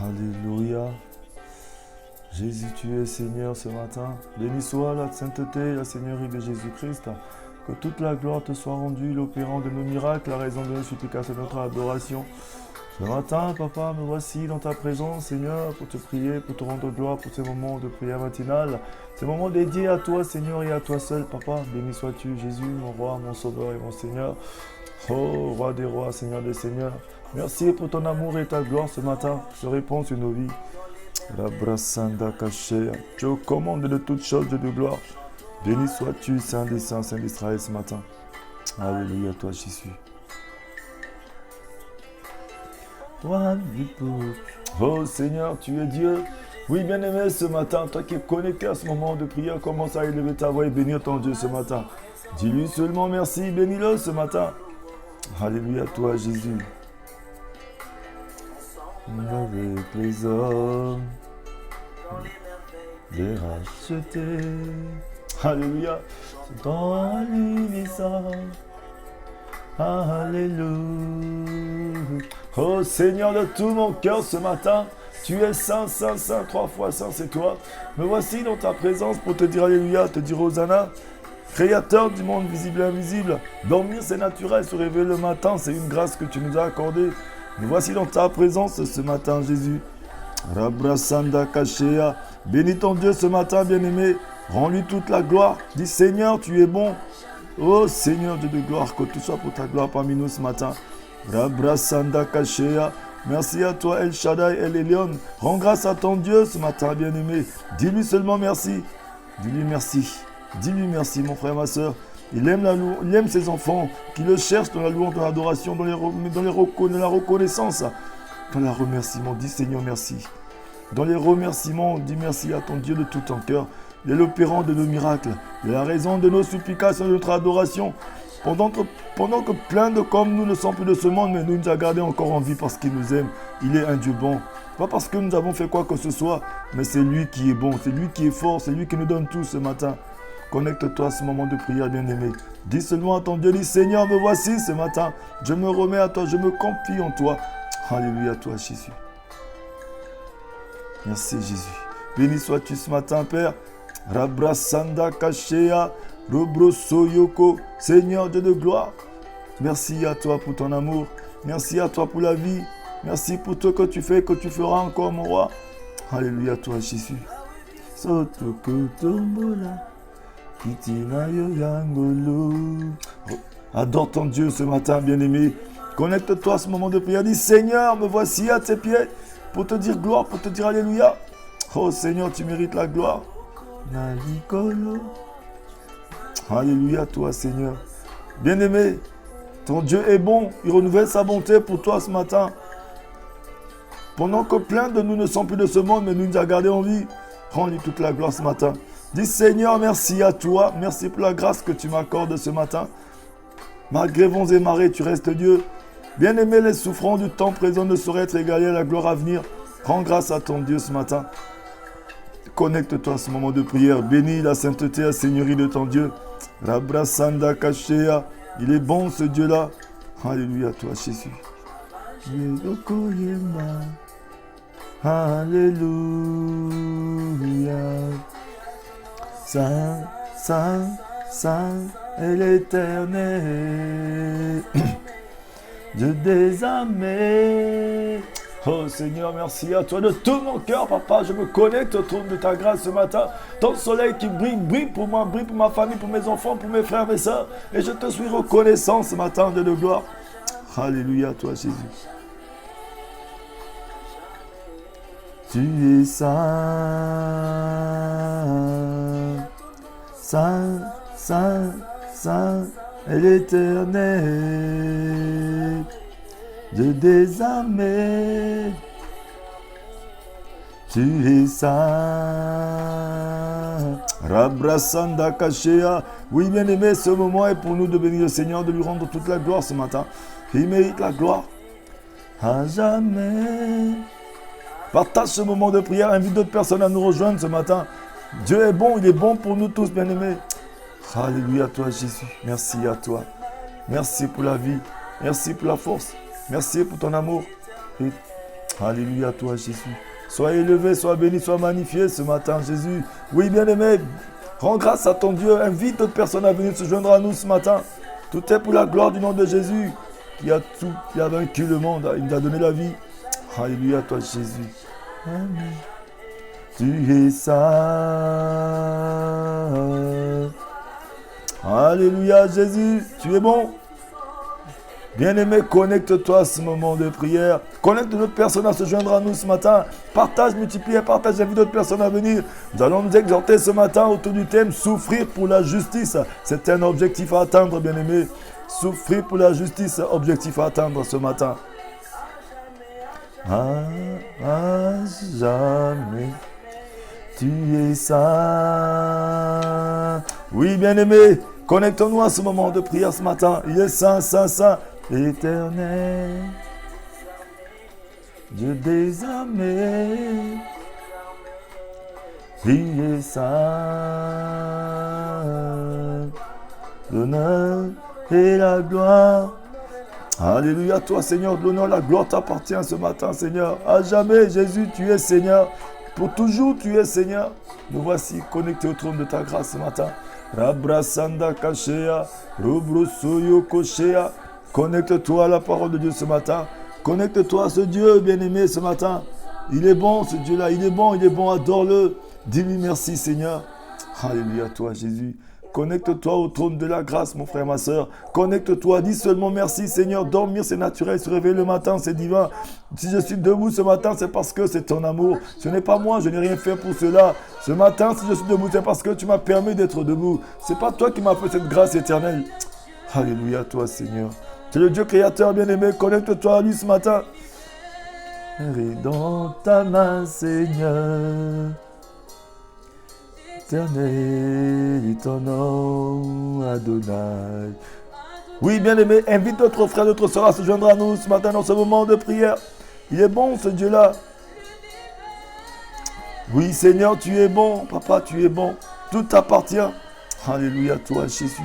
Alléluia. Jésus, tu es Seigneur ce matin. Béni soit la sainteté, la Seigneurie de Jésus-Christ. Que toute la gloire te soit rendue, l'opérant de nos miracles, la raison de nos supplications, de notre adoration. Ce matin, Papa, me voici dans ta présence, Seigneur, pour te prier, pour te rendre gloire pour ces moments de prière matinale. Ces moments dédiés à toi, Seigneur, et à toi seul, Papa. Béni sois-tu, Jésus, mon roi, mon sauveur et mon Seigneur. Oh, roi des rois, Seigneur des seigneurs. Merci pour ton amour et ta gloire ce matin. Se répand sur nos vies. Rabrasanda caché. Tu es aux commandes de toutes choses, Dieu de gloire. Béni sois-tu, Saint des saints, Saint d'Israël ce matin. Alléluia, toi, Jésus. Oh Seigneur, tu es Dieu. Oui, bien-aimé, ce matin, toi qui es connecté à ce moment de prière, commence à élever ta voix et bénir ton Dieu ce matin. Dis-lui seulement merci, bénis-le ce matin. Alléluia, toi, Jésus. Avec les hommes, les rachetés. Alléluia. Dans l'unisson. Alléluia. Oh Seigneur de tout mon cœur ce matin, tu es saint, saint, saint, 3 fois saint, c'est toi. Me voici dans ta présence pour te dire Alléluia, te dire Hosanna. Créateur du monde visible et invisible. Dormir c'est naturel, se réveiller le matin, c'est une grâce que tu nous as accordée. Me voici dans ta présence ce matin, Jésus. Rabrasanda Kashea. Bénis ton Dieu ce matin, bien-aimé. Rends-lui toute la gloire. Dis Seigneur, tu es bon. Oh Seigneur Dieu de gloire, que tout soit pour ta gloire parmi nous ce matin. Rabrasanda Kashea. Merci à toi, El Shaddai, El Elyon. Rends grâce à ton Dieu ce matin, bien-aimé. Dis-lui seulement merci. Dis-lui merci. Dis-lui merci, mon frère, ma soeur. Il aime ses enfants qui le cherchent dans la louange, dans l'adoration, dans la reconnaissance, dans le remerciement. Dis Seigneur merci. Dans les remerciements, dis merci à ton Dieu de tout ton cœur. Il est l'opérant de nos miracles. Il est la raison de nos supplications, de notre adoration. Pendant que plein de comme nous ne sommes plus de ce monde, mais nous a gardés encore en vie parce qu'il nous aime. Il est un Dieu bon. Pas parce que nous avons fait quoi que ce soit, mais c'est lui qui est bon, c'est lui qui est fort, c'est lui qui nous donne tout ce matin. Connecte-toi à ce moment de prière, bien-aimé. Dis seulement à ton Dieu, dis Seigneur, me voici ce matin. Je me remets à toi, je me confie en toi. Alléluia, toi, Jésus. Merci, Jésus. Béni sois-tu ce matin, Père. Rabrasanda Kashea, Robrosoyoko, Seigneur Dieu de gloire. Merci à toi pour ton amour. Merci à toi pour la vie. Merci pour tout ce que tu fais, que tu feras encore, mon roi. Alléluia, toi, Jésus. Sotokotombola. Adore ton Dieu ce matin, bien-aimé. Connecte-toi à ce moment de prière. Dis Seigneur, me voici à tes pieds pour te dire gloire, pour te dire Alléluia. Oh Seigneur, tu mérites la gloire. Alléluia, toi Seigneur. Bien-aimé, ton Dieu est bon. Il renouvelle sa bonté pour toi ce matin. Pendant que plein de nous ne sont plus de ce monde, mais nous a gardés en vie. Rends-lui toute la gloire ce matin. Dis Seigneur, merci à toi. Merci pour la grâce que tu m'accordes ce matin. Malgré vents et marées, tu restes Dieu. Bien-aimé, les souffrants du temps présent ne sauraient être égalés à la gloire à venir. Rends grâce à ton Dieu ce matin. Connecte-toi à ce moment de prière. Bénis la sainteté, la seigneurie de ton Dieu. Rabrasanda Kashea. Il est bon ce Dieu-là. Alléluia, toi Jésus. Alléluia. Saint, Saint, Saint est l'Éternel, Dieu des armées. Oh Seigneur, merci à toi de tout mon cœur, Papa. Je me connecte autour de ta grâce ce matin. Ton soleil qui brille, brille pour moi, brille pour ma famille, pour mes enfants, pour mes frères, mes sœurs. Et je te suis reconnaissant ce matin, Dieu de gloire. Alléluia, toi Jésus. Tu es saint, saint, saint, saint est l'Éternel, Dieu des armées. Tu es saint. Rabrasanda Kashea. Oui, bien-aimé, ce moment est pour nous de bénir le Seigneur, de lui rendre toute la gloire ce matin. Il mérite la gloire. À jamais. Partage ce moment de prière, invite d'autres personnes à nous rejoindre ce matin. Dieu est bon, il est bon pour nous tous, bien-aimés. Alléluia à toi, Jésus. Merci à toi. Merci pour la vie. Merci pour la force. Merci pour ton amour. Et Alléluia, toi, Jésus. Sois élevé, sois béni, sois magnifié ce matin, Jésus. Oui, bien-aimé, rends grâce à ton Dieu. Invite d'autres personnes à venir se joindre à nous ce matin. Tout est pour la gloire du nom de Jésus, qui a tout, qui a vaincu le monde. Il nous a donné la vie. Alléluia, toi, Jésus. Amen. Tu es saint. Alléluia, Jésus. Tu es bon. Bien-aimé, connecte-toi à ce moment de prière. Connecte d'autres personnes à se joindre à nous ce matin. Partage, multiplie et partage. Invite d'autres personnes à venir. Nous allons nous exhorter ce matin autour du thème souffrir pour la justice. C'est un objectif à atteindre, bien-aimé. Souffrir pour la justice, objectif à atteindre ce matin. À jamais, tu es saint. Oui, bien-aimé, connectons-nous à ce moment de prière ce matin. Il est saint, saint, saint. Éternel, Dieu des armées, il est saint, l'honneur et la gloire. Alléluia, toi Seigneur, l'honneur, la gloire t'appartient ce matin, Seigneur. À jamais, Jésus, tu es Seigneur. Pour toujours, tu es Seigneur. Nous voici connectés au trône de ta grâce ce matin. Rabrasanda Kashea, Rubrusoyo Koshea. Connecte-toi à la parole de Dieu ce matin. Connecte-toi à ce Dieu bien-aimé ce matin. Il est bon ce Dieu-là. Il est bon, adore-le. Dis-lui merci Seigneur. Alléluia toi Jésus. Connecte-toi au trône de la grâce mon frère, ma soeur. Connecte-toi, dis seulement merci Seigneur. Dormir c'est naturel, se réveiller le matin c'est divin. Si je suis debout ce matin c'est parce que c'est ton amour. Ce n'est pas moi, je n'ai rien fait pour cela. Ce matin si je suis debout c'est parce que tu m'as permis d'être debout. C'est pas toi qui m'as fait cette grâce éternelle. Alléluia toi Seigneur. Tu es le Dieu créateur bien-aimé, connecte-toi à lui ce matin. Et dans ta main, Seigneur, éternel est ton nom, Adonai. Oui, bien-aimé, invite d'autres frères, d'autres sœurs à se joindre à nous ce matin dans ce moment de prière. Il est bon ce Dieu-là. Oui, Seigneur, tu es bon. Papa, tu es bon. Tout t'appartient. Alléluia, toi, Jésus.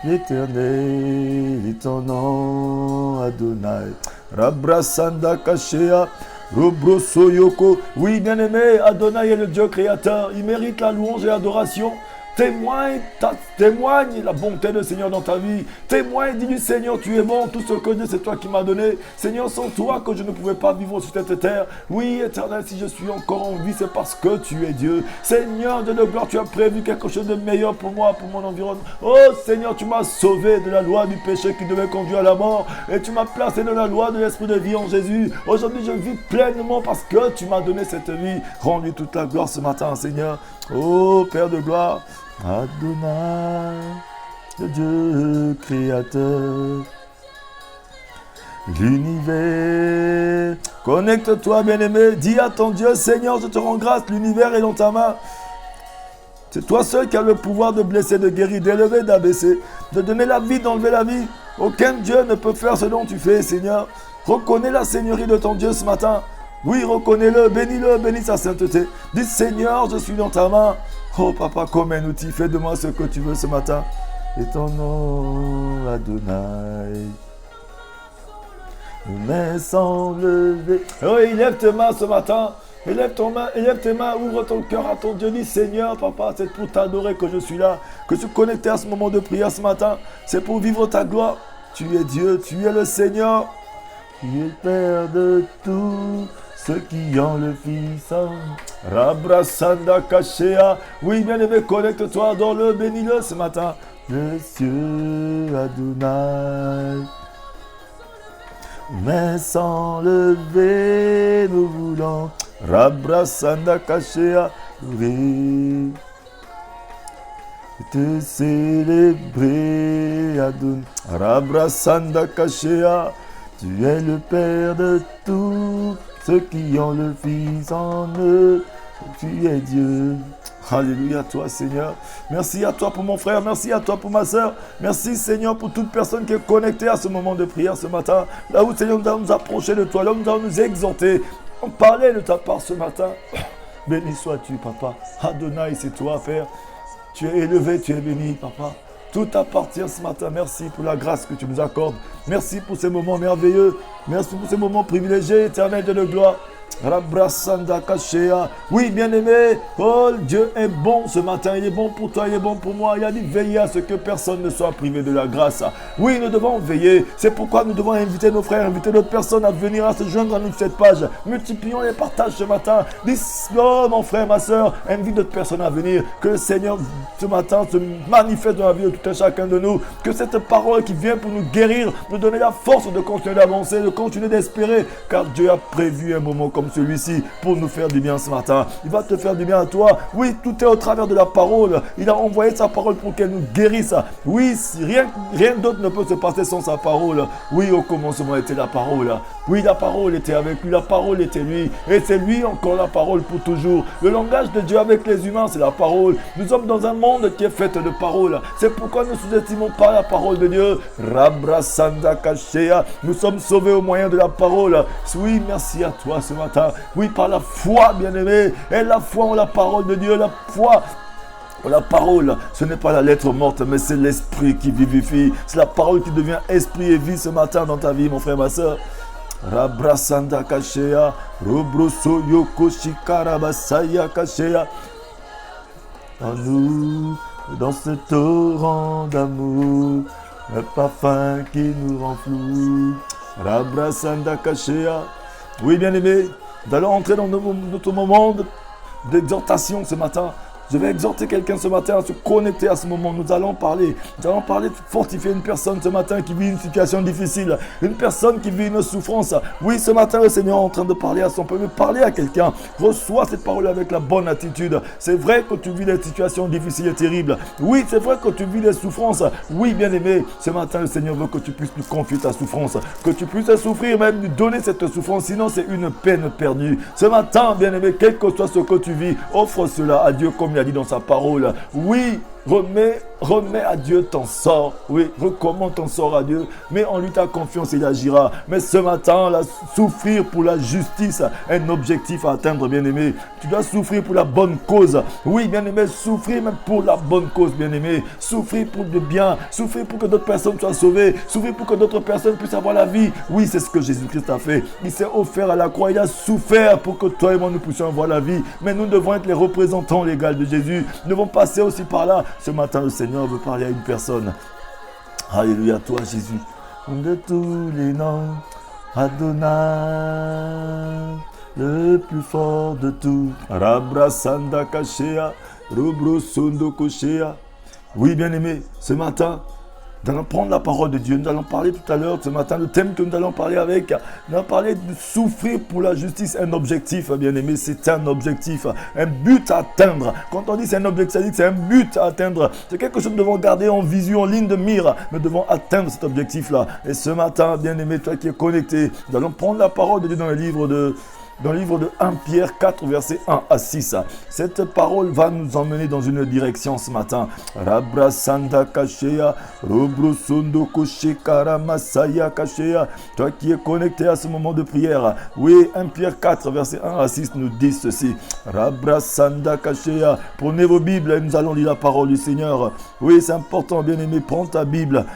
L'éternel est ton nom, Adonai. Rabrasanda Kashea, Robrosoyoko. Oui, bien-aimé, Adonai est le Dieu créateur. Il mérite la louange et l'adoration. Témoigne la bonté du Seigneur dans ta vie. Témoigne, dis-lui Seigneur, tu es bon. Tout ce que j'ai, c'est toi qui m'as donné. Seigneur, sans toi que je ne pouvais pas vivre sur cette terre. Oui, éternel, si je suis encore en vie, c'est parce que tu es Dieu. Seigneur, Dieu de gloire, tu as prévu quelque chose de meilleur pour moi, pour mon environnement. Oh Seigneur, tu m'as sauvé de la loi du péché qui devait conduire à la mort. Et tu m'as placé dans la loi de l'esprit de vie en Jésus. Aujourd'hui, je vis pleinement parce que tu m'as donné cette vie. Rends-lui toute la gloire ce matin, Seigneur. Oh Père de gloire. Adonai, le Dieu créateur, l'univers. Connecte-toi, bien-aimé. Dis à ton Dieu, Seigneur, je te rends grâce. L'univers est dans ta main. C'est toi seul qui as le pouvoir de blesser, de guérir, d'élever, d'abaisser, de donner la vie, d'enlever la vie. Aucun Dieu ne peut faire ce dont tu fais, Seigneur. Reconnais la seigneurie de ton Dieu ce matin. Oui, reconnais-le, bénis sa sainteté. Dis, Seigneur, je suis dans ta main. Oh papa, comme un outil, fais de moi ce que tu veux ce matin. Et ton nom, Adonai. Nos mains sont levées. Oh, élève tes mains ce matin. Élève tes mains, ouvre ton cœur à ton Dieu. Dis, Seigneur, papa, c'est pour t'adorer que je suis là. Que je suis connecté à ce moment de prière ce matin. C'est pour vivre ta gloire. Tu es Dieu, tu es le Seigneur. Tu es le Père de tout. Ceux qui ont le Fils en Rabrasanda Kashea. Oui, bien-aimé, connecte-toi, adore-le, bénis-le ce matin. Le cieux Adonai. Mais sans lever, nous voulons Rabrasanda Kashea. Oui. Te célébrer, Adonai. Rabrasanda Kashea. Tu es le Père de tous ceux qui ont le Fils en eux. Tu es Dieu. Alléluia, toi Seigneur. Merci à toi pour mon frère. Merci à toi pour ma soeur. Merci Seigneur pour toute personne qui est connectée à ce moment de prière ce matin. Là où Seigneur nous allons nous approcher de toi. Là où nous allons nous exhorter. On parlait de ta part ce matin. Béni sois-tu, papa. Adonai, c'est toi, Père. Tu es élevé, tu es béni, papa. Tout appartient ce matin. Merci pour la grâce que tu nous accordes. Merci pour ces moments merveilleux. Merci pour ces moments privilégiés, éternel de gloire. Oui, bien-aimé, oh, Dieu est bon ce matin, il est bon pour toi, il est bon pour moi. Il a dit veiller à ce que personne ne soit privé de la grâce. Oui, nous devons veiller. C'est pourquoi nous devons inviter nos frères, inviter d'autres personnes à venir à se joindre à nous sur cette page. Multiplions les partages ce matin. Dis, oh, mon frère, ma soeur, invite d'autres personnes à venir. Que le Seigneur ce matin se manifeste dans la vie de tout un chacun de nous. Que cette parole qui vient pour nous guérir, nous donner la force de continuer d'avancer, de continuer d'espérer. Car Dieu a prévu un moment comme celui-ci pour nous faire du bien ce matin. Il va te faire du bien à toi. Oui, tout est au travers de la parole. Il a envoyé sa parole pour qu'elle nous guérisse. Oui, rien d'autre ne peut se passer sans sa parole. Oui, au commencement était la parole. Oui, la parole était avec lui, la parole était lui. Et c'est lui encore la parole pour toujours. Le langage de Dieu avec les humains, c'est la parole. Nous sommes dans un monde qui est fait de paroles. C'est pourquoi ne sous-estimons pas la parole de Dieu. Nous sommes sauvés au moyen de la parole. Oui, merci à toi ce matin. Oui, par la foi, bien-aimé. Et la foi en la parole de Dieu, la foi. La parole, ce n'est pas la lettre morte, mais c'est l'esprit qui vivifie. C'est la parole qui devient esprit et vie ce matin dans ta vie, mon frère, ma soeur. Rabrasanda kashea, robroso yoko shikarabasaya kashea. En nous, dans ce torrent d'amour, le parfum qui nous rend flou. Rabrasanda kashea. Oui, bien-aimé, nous allons entrer dans notre moment d'exhortation ce matin. Je vais exhorter quelqu'un ce matin à se connecter à ce moment. Nous allons parler de fortifier une personne ce matin qui vit une situation difficile. Une personne qui vit une souffrance. Oui, ce matin, le Seigneur est en train de parler à son peuple. Parler à quelqu'un. Reçois cette parole avec la bonne attitude. C'est vrai que tu vis des situations difficiles et terribles. Oui, c'est vrai que tu vis des souffrances. Oui, bien-aimé, ce matin, le Seigneur veut que tu puisses lui confier ta souffrance. Que tu puisses souffrir, même lui donner cette souffrance. Sinon, c'est une peine perdue. Ce matin, bien-aimé, quel que soit ce que tu vis, offre cela à Dieu comme il a dit dans sa parole. Oui, remets à Dieu ton sort. Oui, recommande ton sort à Dieu. Mets en lui ta confiance et il agira. Mais ce matin, souffrir pour la justice, un objectif à atteindre, bien-aimé. Tu dois souffrir pour la bonne cause. Oui, bien-aimé, souffrir même pour la bonne cause, bien-aimé. Souffrir pour le bien. Souffrir pour que d'autres personnes soient sauvées. Souffrir pour que d'autres personnes puissent avoir la vie. Oui, c'est ce que Jésus-Christ a fait. Il s'est offert à la croix. Il a souffert pour que toi et moi nous puissions avoir la vie. Mais nous devons être les représentants légaux de Jésus. Nous devons passer aussi par là. Ce matin, le Seigneur veut parler à une personne. Alléluia, toi Jésus. De tous les noms, Adonai, le plus fort de tout. Rabrasanda kashea, robrosondo koshea. Oui, bien-aimé, ce matin, nous allons prendre la parole de Dieu. Nous allons parler tout à l'heure, ce matin, le thème que nous allons parler avec. Nous allons parler de souffrir pour la justice. Un objectif, bien-aimé, c'est un objectif. Un but à atteindre. Quand on dit c'est un objectif, c'est un but à atteindre. C'est quelque chose que nous devons garder en vision, en ligne de mire. Nous devons atteindre cet objectif-là. Et ce matin, bien-aimé, toi qui es connecté, nous allons prendre la parole de Dieu dans le livre de 1 Pierre 4, versets 1 à 6. Cette parole va nous emmener dans une direction ce matin. Rabrasanda kashea, robrosondo koshekara masaya kashea. Toi qui es connecté à ce moment de prière. Oui, 1 Pierre 4, versets 1 à 6 nous dit ceci. Rabrasanda kashea. Prenez vos Bibles et nous allons lire la parole du Seigneur. Oui, c'est important, bien-aimé. Prends ta Bible,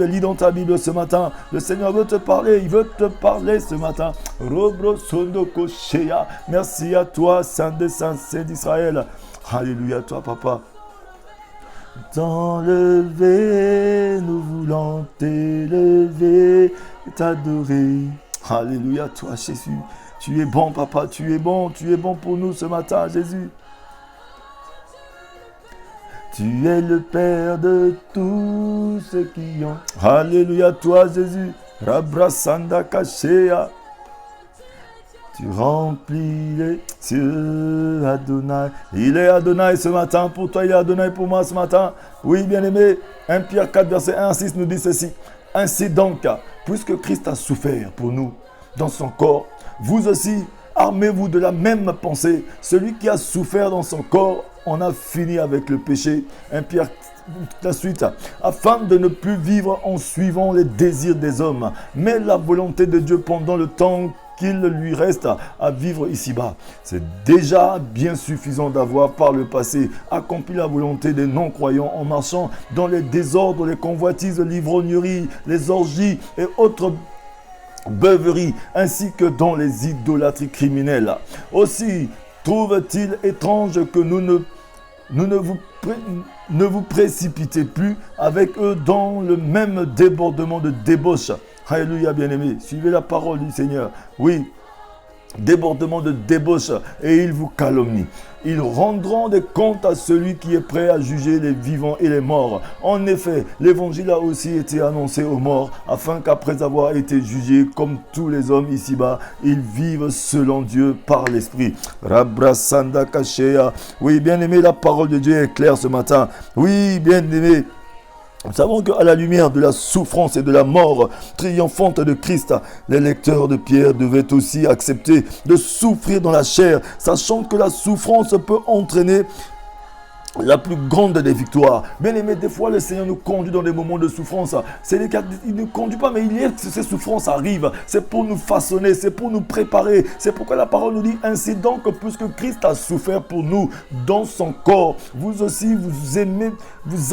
lis dans ta Bible ce matin. Le Seigneur veut te parler, il veut te parler ce matin. Robrosondo koshea. Merci à toi, Saint des Saints, Saint d'Israël. Alléluia, toi, Papa. T'enlever, nous voulons t'élever et t'adorer. Alléluia, toi, Jésus. Tu es bon, Papa, tu es bon pour nous ce matin, Jésus. Tu es le Père de tous ceux qui ont. Alléluia, toi, Jésus. Rabrasanda kashea. Tu remplis les cieux, Adonai. Il est Adonai ce matin. Pour toi, il est Adonai pour moi ce matin. Oui, bien-aimé. 1 Pierre 4, verset 1 à 6 nous dit ceci. Ainsi donc, puisque Christ a souffert pour nous dans son corps, vous aussi, armez-vous de la même pensée. Celui qui a souffert dans son corps, on a fini avec le péché. 1 Pierre la suite, afin de ne plus vivre en suivant les désirs des hommes, mais la volonté de Dieu pendant le temps qu'il lui reste à vivre ici-bas. C'est déjà bien suffisant d'avoir par le passé accompli la volonté des non-croyants en marchant dans les désordres, les convoitises, l'ivrognerie, les orgies et autres beuveries, ainsi que dans les idolâtries criminelles. Aussi, trouve-t-il étrange que ne vous précipitez plus avec eux dans le même débordement de débauche. Alléluia, bien-aimés. Suivez la parole du Seigneur. Oui, débordement de débauche, et ils vous calomnient. Ils rendront des comptes à celui qui est prêt à juger les vivants et les morts. En effet, l'évangile a aussi été annoncé aux morts, afin qu'après avoir été jugés comme tous les hommes ici-bas, ils vivent selon Dieu par l'Esprit. Rabrasanda Kashea. Oui, bien-aimé, la parole de Dieu est claire ce matin. Oui, bien-aimé. Nous savons qu'à la lumière de la souffrance et de la mort triomphante de Christ, les lecteurs de Pierre devaient aussi accepter de souffrir dans la chair, sachant que la souffrance peut entraîner la plus grande des victoires. Bien aimé, des fois le Seigneur nous conduit dans des moments de souffrance. Il ne conduit pas, mais ces souffrances arrivent. C'est pour nous façonner, c'est pour nous préparer. C'est pourquoi la parole nous dit ainsi donc, puisque Christ a souffert pour nous dans son corps, vous aussi vous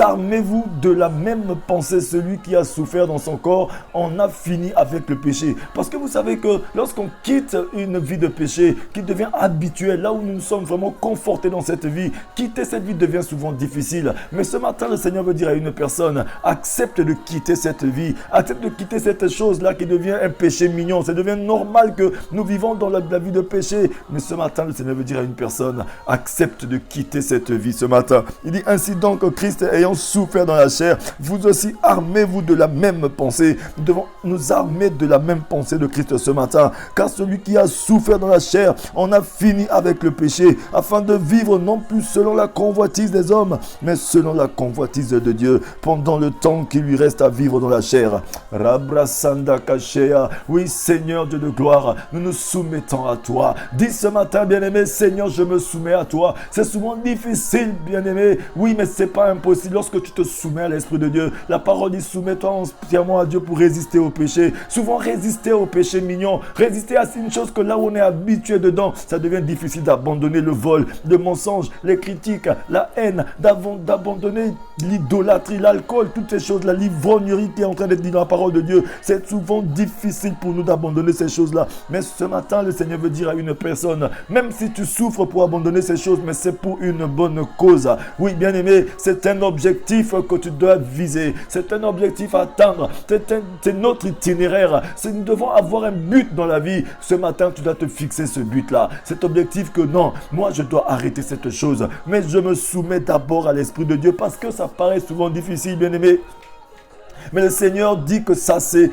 armez-vous de la même pensée. Celui qui a souffert dans son corps en a fini avec le péché. Parce que vous savez que lorsqu'on quitte une vie de péché qui devient habituelle, là où nous sommes vraiment confortés dans cette vie, quitter cette vie devient souvent difficile. Mais ce matin, le Seigneur veut dire à une personne, accepte de quitter cette vie, accepte de quitter cette chose-là qui devient un péché mignon. Ça devient normal que nous vivons dans la vie de péché. Mais ce matin, le Seigneur veut dire à une personne, accepte de quitter cette vie ce matin. Il dit ainsi donc, Christ ayant souffert dans la chair, vous aussi armez-vous de la même pensée. Nous devons nous armer de la même pensée de Christ ce matin, car celui qui a souffert dans la chair en a fini avec le péché, afin de vivre non plus selon la convoitise des hommes, mais selon la convoitise de Dieu, pendant le temps qui lui reste à vivre dans la chair. Rabrasanda Kashea. Oui, Seigneur Dieu de gloire, nous nous soumettons à toi. Dis ce matin, bien-aimé, Seigneur, je me soumets à toi. C'est souvent difficile, bien-aimé. Oui, mais c'est pas impossible lorsque tu te soumets à l'Esprit de Dieu. La parole dit, soumets-toi entièrement à Dieu pour résister au péché. Souvent, résister au péché mignon, résister à une chose que là où on est habitué dedans, ça devient difficile d'abandonner le vol, le mensonge, les critiques, la haine, d'abandonner l'idolâtrie, l'alcool, toutes ces choses, la l'ivrognerie qui est en train d'être dit dans la parole de Dieu. C'est souvent difficile pour nous d'abandonner ces choses-là. Mais ce matin, le Seigneur veut dire à une personne, même si tu souffres pour abandonner ces choses, mais c'est pour une bonne cause. Oui, bien aimé, c'est un objectif que tu dois viser. C'est un objectif à atteindre. C'est notre itinéraire. Nous devons avoir un but dans la vie. Ce matin, tu dois te fixer ce but-là. Cet objectif que non, moi je dois arrêter cette chose. Mais je me soumets d'abord à l'Esprit de Dieu parce que ça paraît souvent difficile, bien aimé. Mais le Seigneur dit que ça, c'est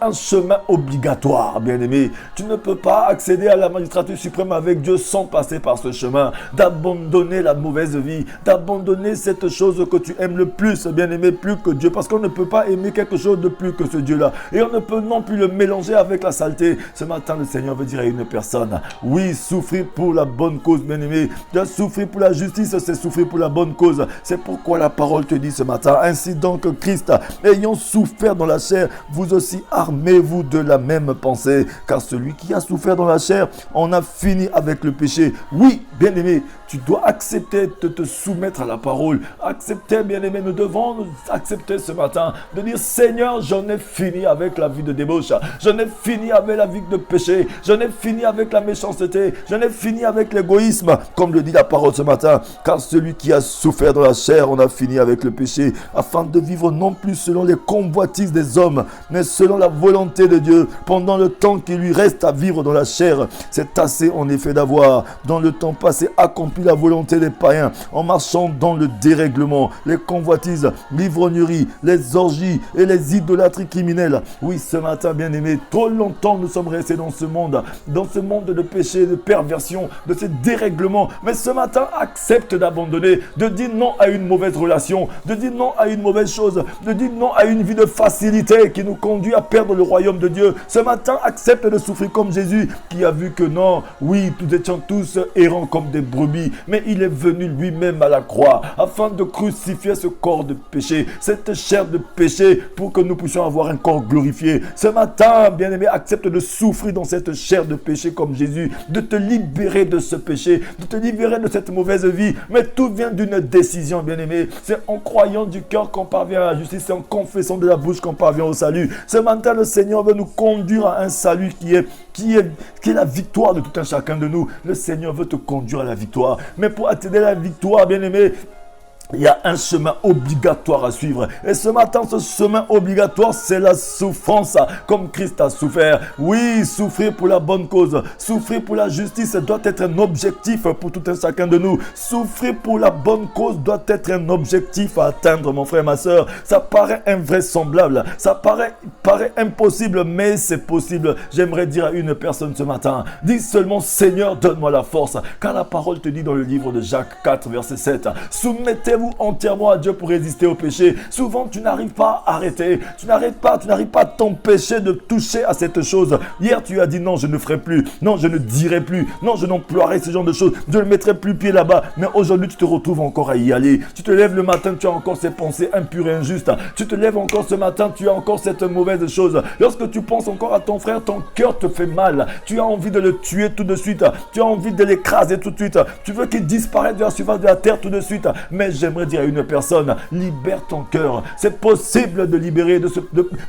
un chemin obligatoire, bien-aimé. Tu ne peux pas accéder à la magistrature suprême avec Dieu sans passer par ce chemin. D'abandonner la mauvaise vie, d'abandonner cette chose que tu aimes le plus, bien-aimé, plus que Dieu. Parce qu'on ne peut pas aimer quelque chose de plus que ce Dieu-là. Et on ne peut non plus le mélanger avec la saleté. Ce matin, le Seigneur veut dire à une personne, oui, souffrir pour la bonne cause, bien-aimé. Souffrir pour la justice, c'est souffrir pour la bonne cause. C'est pourquoi la parole te dit ce matin, ainsi donc Christ, ayant souffert dans la chair, vous aussi armez-vous de la même pensée, car celui qui a souffert dans la chair en a fini avec le péché. Oui, bien-aimé, tu dois accepter de te soumettre à la parole. Accepter, bien-aimé, nous devons nous accepter ce matin de dire, Seigneur, j'en ai fini avec la vie de débauche, j'en ai fini avec la vie de péché, j'en ai fini avec la méchanceté, j'en ai fini avec l'égoïsme, comme le dit la parole ce matin, car celui qui a souffert dans la chair en a fini avec le péché, afin de vivre non plus selon les convoitises des hommes, mais selon la volonté de Dieu, pendant le temps qui lui reste à vivre dans la chair. C'est assez en effet d'avoir, dans le temps passé, accompli la volonté des païens, en marchant dans le dérèglement, les convoitises, l'ivrognerie, les orgies et les idolâtries criminelles. Oui, ce matin, bien-aimé, trop longtemps nous sommes restés dans ce monde de péché, de perversion, de ces dérèglements. Mais ce matin, accepte d'abandonner, de dire non à une mauvaise relation, de dire non à une mauvaise chose, de dire non à à une vie de facilité qui nous conduit à perdre le royaume de Dieu. Ce matin, accepte de souffrir comme Jésus qui a vu que non, oui, nous étions tous errants comme des brebis, mais il est venu lui-même à la croix afin de crucifier ce corps de péché, cette chair de péché, pour que nous puissions avoir un corps glorifié. Ce matin, bien-aimé, accepte de souffrir dans cette chair de péché comme Jésus, de te libérer de ce péché, de te libérer de cette mauvaise vie. Mais tout vient d'une décision, bien-aimé. C'est en croyant du cœur qu'on parvient à la justice, c'est en confessant de la bouche qu'on parvient au salut. Ce matin, le Seigneur veut nous conduire à un salut qui est la victoire de tout un chacun de nous. Le Seigneur veut te conduire à la victoire. Mais pour atteindre la victoire, bien-aimé, il y a un chemin obligatoire à suivre. Et ce matin, ce chemin obligatoire, c'est la souffrance, comme Christ a souffert. Oui, souffrir pour la bonne cause, souffrir pour la justice doit être un objectif pour tout un chacun de nous. Souffrir pour la bonne cause doit être un objectif à atteindre, mon frère, ma soeur. Ça paraît invraisemblable, ça paraît impossible, mais c'est possible. J'aimerais dire à une personne ce matin, dis seulement, Seigneur, donne-moi la force. Car la parole te dit dans le livre de Jacques 4, verset 7, soumettez-vous entièrement à Dieu pour résister au péché. Souvent, tu n'arrives pas à arrêter. Tu n'arrives pas à t'empêcher de toucher à cette chose. Hier, tu as dit non, je ne ferai plus. Non, je ne dirai plus. Non, je n'emploierai ce genre de choses. Je ne mettrai plus pied là-bas. Mais aujourd'hui, tu te retrouves encore à y aller. Tu te lèves le matin, tu as encore ces pensées impures et injustes. Tu te lèves encore ce matin, tu as encore cette mauvaise chose. Lorsque tu penses encore à ton frère, ton cœur te fait mal. Tu as envie de le tuer tout de suite. Tu as envie de l'écraser tout de suite. Tu veux qu'il disparaisse de la surface de la terre tout de suite. Mais j'aimerais dire à une personne, libère ton cœur. C'est possible de libérer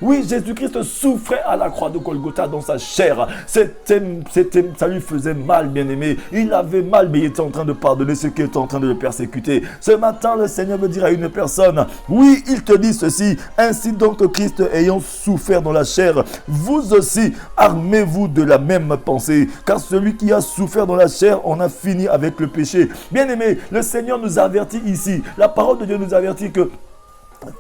Oui, Jésus-Christ souffrait à la croix de Golgotha dans sa chair. Ça lui faisait mal, bien-aimé. Il avait mal, mais il était en train de pardonner ceux qui étaient en train de le persécuter. Ce matin, le Seigneur veut dire à une personne, oui, il te dit ceci, ainsi donc Christ ayant souffert dans la chair, vous aussi armez-vous de la même pensée, car celui qui a souffert dans la chair, on a fini avec le péché. Bien-aimé, le Seigneur nous avertit ici. La parole de Dieu nous avertit que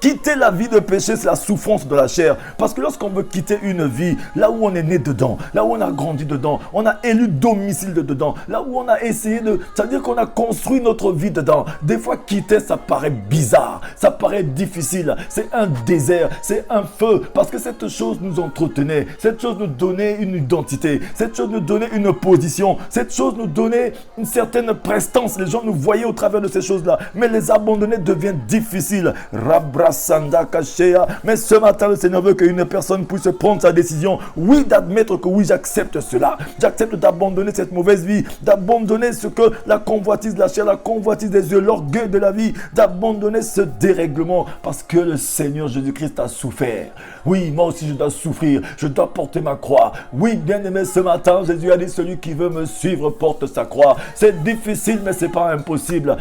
quitter la vie de péché, c'est la souffrance de la chair. Parce que lorsqu'on veut quitter une vie, là où on est né dedans, là où on a grandi dedans, on a élu domicile dedans, là où on a essayé de... C'est-à-dire qu'on a construit notre vie dedans. Des fois, quitter, ça paraît bizarre, ça paraît difficile. C'est un désert, c'est un feu. Parce que cette chose nous entretenait, cette chose nous donnait une identité, cette chose nous donnait une position, cette chose nous donnait une certaine prestance. Les gens nous voyaient au travers de ces choses-là. Mais les abandonner devient difficile. Mais ce matin, le Seigneur veut qu'une personne puisse prendre sa décision. Oui, d'admettre que oui, j'accepte cela. J'accepte d'abandonner cette mauvaise vie, d'abandonner ce que la convoitise de la chair, la convoitise des yeux, l'orgueil de la vie, d'abandonner ce dérèglement parce que le Seigneur Jésus-Christ a souffert. Oui, moi aussi je dois souffrir, je dois porter ma croix. Oui, bien-aimé, ce matin, Jésus a dit, celui qui veut me suivre porte sa croix. C'est difficile, mais c'est pas impossible.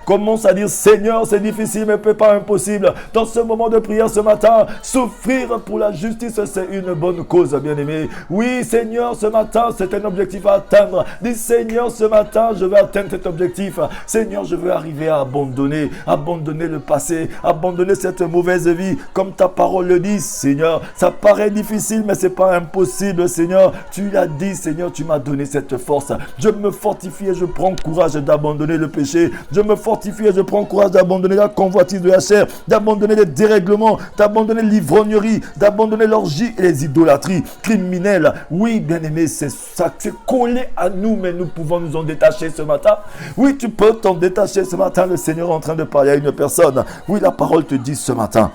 Commence à dire, Seigneur, c'est difficile, mais pas impossible. Dans ce moment de prière ce matin, souffrir pour la justice, c'est une bonne cause, bien-aimé. Oui, Seigneur, ce matin, c'est un objectif à atteindre. Dis, Seigneur, ce matin, je vais atteindre cet objectif. Seigneur, je veux arriver à abandonner le passé, abandonner cette mauvaise vie. Comme ta parole le dit, Seigneur, ça paraît difficile, mais c'est pas impossible, Seigneur. Tu l'as dit, Seigneur, tu m'as donné cette force. Je me fortifie et je prends courage d'abandonner le péché. Je me fortifie et je prends courage d'abandonner la convoitise de la chair, d'abandonner les dérèglements, d'abandonner l'ivrognerie, d'abandonner l'orgie et les idolâtries criminelles. Oui, bien-aimé, c'est ça, c'est collé à nous, mais nous pouvons nous en détacher ce matin. Oui, tu peux t'en détacher ce matin. Le Seigneur est en train de parler à une personne. Oui, la parole te dit ce matin.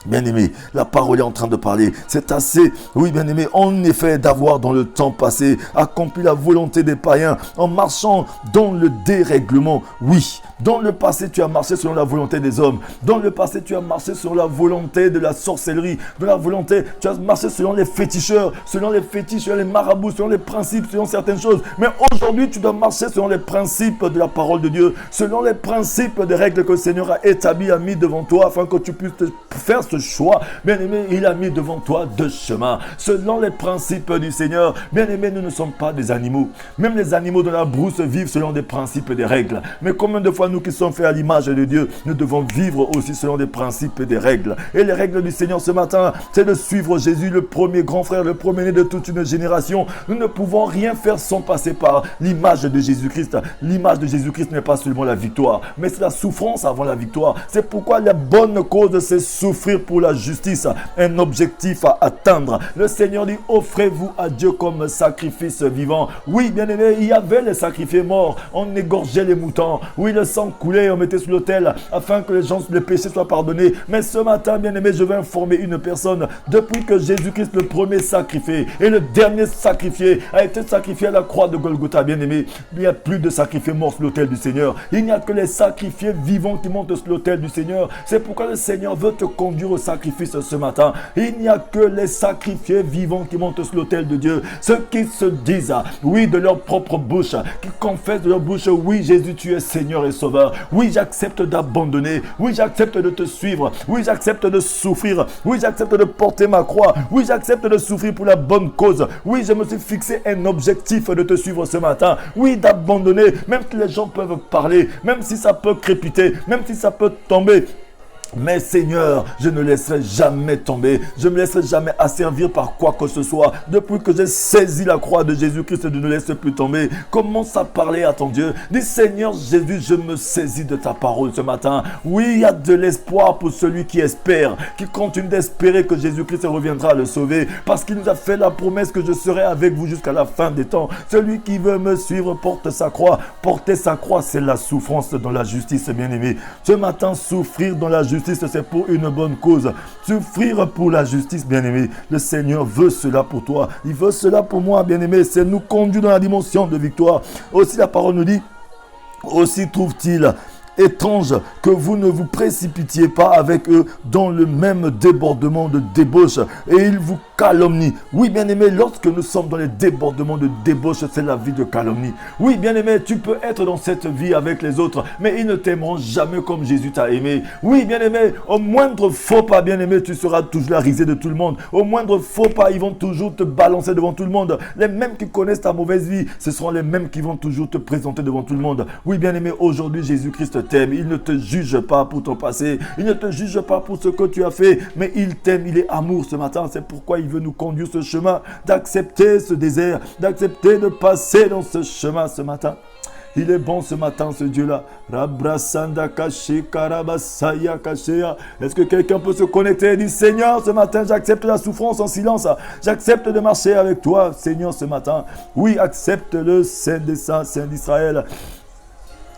Bien-aimé, la parole est en train de parler. C'est assez, oui bien-aimé, en effet, d'avoir dans le temps passé accompli la volonté des païens en marchant dans le dérèglement. Oui, dans le passé, tu as marché selon la volonté des hommes. Dans le passé, tu as marché selon la volonté de la sorcellerie, de la volonté, tu as marché selon les féticheurs, selon les fétiches, selon les marabouts, selon les principes, selon certaines choses. Mais aujourd'hui, tu dois marcher selon les principes de la parole de Dieu, selon les principes des règles que le Seigneur a établies, a mis devant toi, afin que tu puisses te faire ce notre choix. Bien-aimé, il a mis devant toi deux chemins. Selon les principes du Seigneur, bien-aimé, nous ne sommes pas des animaux. Même les animaux de la brousse vivent selon des principes et des règles. Mais combien de fois nous qui sommes faits à l'image de Dieu, nous devons vivre aussi selon des principes et des règles. Et les règles du Seigneur ce matin, c'est de suivre Jésus, le premier grand frère, le premier-né de toute une génération. Nous ne pouvons rien faire sans passer par l'image de Jésus-Christ. L'image de Jésus-Christ n'est pas seulement la victoire, mais c'est la souffrance avant la victoire. C'est pourquoi la bonne cause, c'est souffrir pour la justice. Un objectif à atteindre. Le Seigneur dit, offrez-vous à Dieu comme sacrifice vivant. Oui, bien aimé, il y avait les sacrifiés morts. On égorgeait les moutons. Oui, le sang coulait, on mettait sur l'autel afin que les péchés soient pardonnés. Mais ce matin, bien aimé, je vais informer une personne. Depuis que Jésus-Christ, le premier sacrifié et le dernier sacrifié, a été sacrifié à la croix de Golgotha, bien aimé, il n'y a plus de sacrifiés morts sur l'autel du Seigneur. Il n'y a que les sacrifiés vivants qui montent sur l'autel du Seigneur. C'est pourquoi le Seigneur veut te conduire au sacrifice ce matin. Il n'y a que les sacrifiés vivants qui montent sur l'autel de Dieu. Ceux qui se disent, oui, de leur propre bouche, qui confessent de leur bouche, oui, Jésus, tu es Seigneur et Sauveur. Oui, j'accepte d'abandonner. Oui, j'accepte de te suivre. Oui, j'accepte de souffrir. Oui, j'accepte de porter ma croix. Oui, j'accepte de souffrir pour la bonne cause. Oui, je me suis fixé un objectif de te suivre ce matin. Oui, d'abandonner, même si les gens peuvent parler, même si ça peut crépiter, même si ça peut tomber. Mais Seigneur, je ne laisserai jamais tomber. Je ne me laisserai jamais asservir par quoi que ce soit. Depuis que j'ai saisi la croix de Jésus-Christ, je ne laisse plus tomber. Commence à parler à ton Dieu. Dis Seigneur Jésus, je me saisis de ta parole ce matin. Oui, il y a de l'espoir pour celui qui espère, qui continue d'espérer que Jésus-Christ reviendra le sauver. Parce qu'il nous a fait la promesse que je serai avec vous jusqu'à la fin des temps. Celui qui veut me suivre porte sa croix. Porter sa croix, c'est la souffrance dans la justice, bien-aimé. Ce matin, souffrir dans la justice, c'est pour une bonne cause. Souffrir pour la justice, bien-aimé. Le Seigneur veut cela pour toi. Il veut cela pour moi, bien-aimé. C'est nous conduire dans la dimension de victoire. Aussi, la parole nous dit, aussi trouve-t-il étrange que vous ne vous précipitiez pas avec eux dans le même débordement de débauche et ils vous calomnient. Oui, bien-aimé, lorsque nous sommes dans les débordements de débauche, c'est la vie de calomnie. Oui, bien-aimé, tu peux être dans cette vie avec les autres, mais ils ne t'aimeront jamais comme Jésus t'a aimé. Oui, bien-aimé, au moindre faux pas, bien-aimé, tu seras toujours la risée de tout le monde. Au moindre faux pas, ils vont toujours te balancer devant tout le monde. Les mêmes qui connaissent ta mauvaise vie, ce seront les mêmes qui vont toujours te présenter devant tout le monde. Oui, bien-aimé, aujourd'hui, Jésus-Christ t'aime. Il ne te juge pas pour ton passé. Il ne te juge pas pour ce que tu as fait. Mais il t'aime. Il est amour ce matin. C'est pourquoi il veut nous conduire ce chemin, d'accepter ce désert, d'accepter de passer dans ce chemin ce matin. Il est bon ce matin, ce Dieu-là. Est-ce que quelqu'un peut se connecter et dire, Seigneur, ce matin, j'accepte la souffrance en silence. J'accepte de marcher avec toi, Seigneur, ce matin. Oui, accepte-le, Saint des Saints, Saint d'Israël.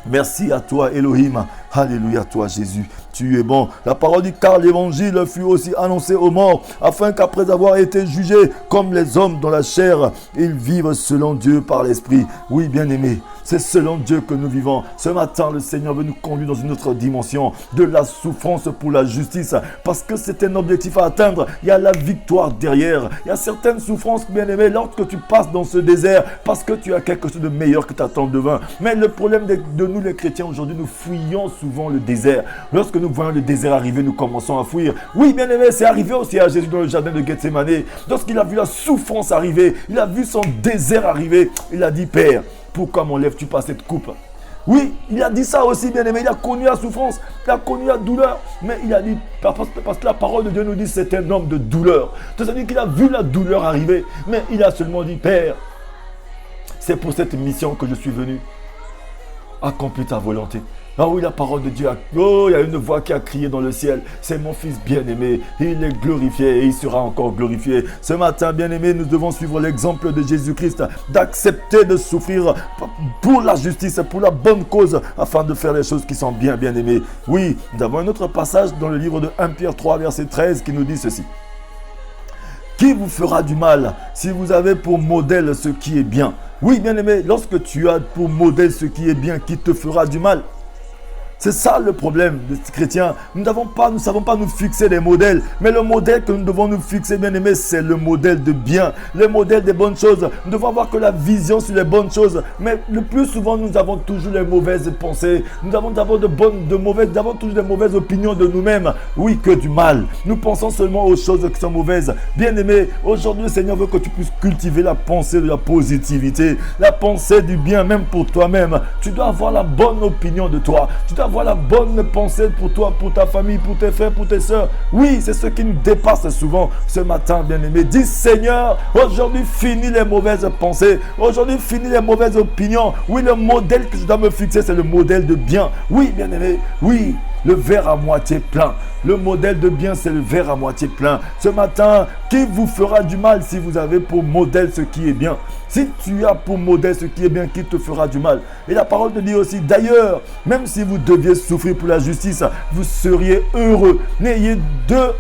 Merci à toi, Elohim. Alléluia, toi, Jésus. Tu es bon. La parole dit, car l'évangile fut aussi annoncé aux morts, afin qu'après avoir été jugés comme les hommes dans la chair, ils vivent selon Dieu par l'esprit. Oui, bien-aimé, c'est selon Dieu que nous vivons. Ce matin, le Seigneur veut nous conduire dans une autre dimension de la souffrance pour la justice, parce que c'est un objectif à atteindre. Il y a la victoire derrière. Il y a certaines souffrances, bien-aimé, lorsque tu passes dans ce désert, parce que tu as quelque chose de meilleur que t'attend devant. Mais le problème de nous, les chrétiens, aujourd'hui, nous fuyons souvent le désert. Lorsque nous voyons le désert arriver, nous commençons à fuir. Oui, bien-aimé, c'est arrivé aussi à Jésus dans le jardin de Gethsémane. Lorsqu'il a vu la souffrance arriver, il a vu son désert arriver, il a dit, Père, pourquoi m'enlèves-tu pas cette coupe? Oui, il a dit ça aussi, bien-aimé. Il a connu la souffrance, il a connu la douleur. Mais il a dit, parce que la parole de Dieu nous dit, c'est un homme de douleur. C'est-à-dire qu'il a vu la douleur arriver, mais il a seulement dit, Père, c'est pour cette mission que je suis venu. Accomplis ta volonté. Ah oui, la parole de Dieu, il y a une voix qui a crié dans le ciel. C'est mon fils bien-aimé. Il est glorifié et il sera encore glorifié. Ce matin, bien-aimé, nous devons suivre l'exemple de Jésus-Christ, d'accepter de souffrir pour la justice, pour la bonne cause, afin de faire les choses qui sont bien-aimées. Oui, nous avons un autre passage dans le livre de 1 Pierre 3, verset 13, qui nous dit ceci. Qui vous fera du mal si vous avez pour modèle ce qui est bien? Oui, bien-aimé, lorsque tu as pour modèle ce qui est bien, qui te fera du mal? C'est ça le problème des chrétiens. Nous ne savons pas nous fixer des modèles. Mais le modèle que nous devons nous fixer, bien aimé, c'est le modèle de bien. Le modèle des bonnes choses. Nous devons avoir que la vision sur les bonnes choses. Mais le plus souvent, nous avons toujours les mauvaises pensées. Nous avons d'abord toujours des mauvaises opinions de nous-mêmes. Oui, que du mal. Nous pensons seulement aux choses qui sont mauvaises. Bien aimé, aujourd'hui, le Seigneur veut que tu puisses cultiver la pensée de la positivité. La pensée du bien, même pour toi-même. Tu dois avoir la bonne opinion de toi. Tu dois avoir la bonne pensée pour toi, pour ta famille, pour tes frères, pour tes soeurs. Oui, c'est ce qui nous dépasse souvent ce matin, bien-aimé. Dis Seigneur, aujourd'hui finis les mauvaises pensées. Aujourd'hui finis les mauvaises opinions. Oui, le modèle que je dois me fixer, c'est le modèle de bien. Oui, bien-aimé, oui. Le verre à moitié plein. Le modèle de bien, c'est le verre à moitié plein. Ce matin, qui vous fera du mal si vous avez pour modèle ce qui est bien? Si tu as pour modèle ce qui est bien, qui te fera du mal? Et la parole te dit aussi, d'ailleurs, même si vous deviez souffrir pour la justice, vous seriez heureux. N'ayez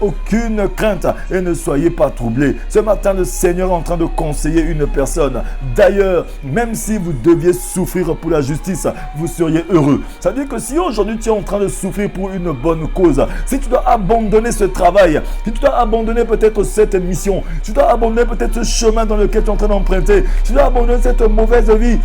aucune crainte et ne soyez pas troublés. Ce matin, le Seigneur est en train de conseiller une personne. D'ailleurs, même si vous deviez souffrir pour la justice, vous seriez heureux. Ça veut dire que si aujourd'hui tu es en train de souffrir pour une bonne cause, si tu dois abandonner ce travail, si tu dois abandonner peut-être cette mission, si tu dois abandonner peut-être ce chemin dans lequel tu es en train d'emprunter, si tu dois abandonner cette mauvaise vie,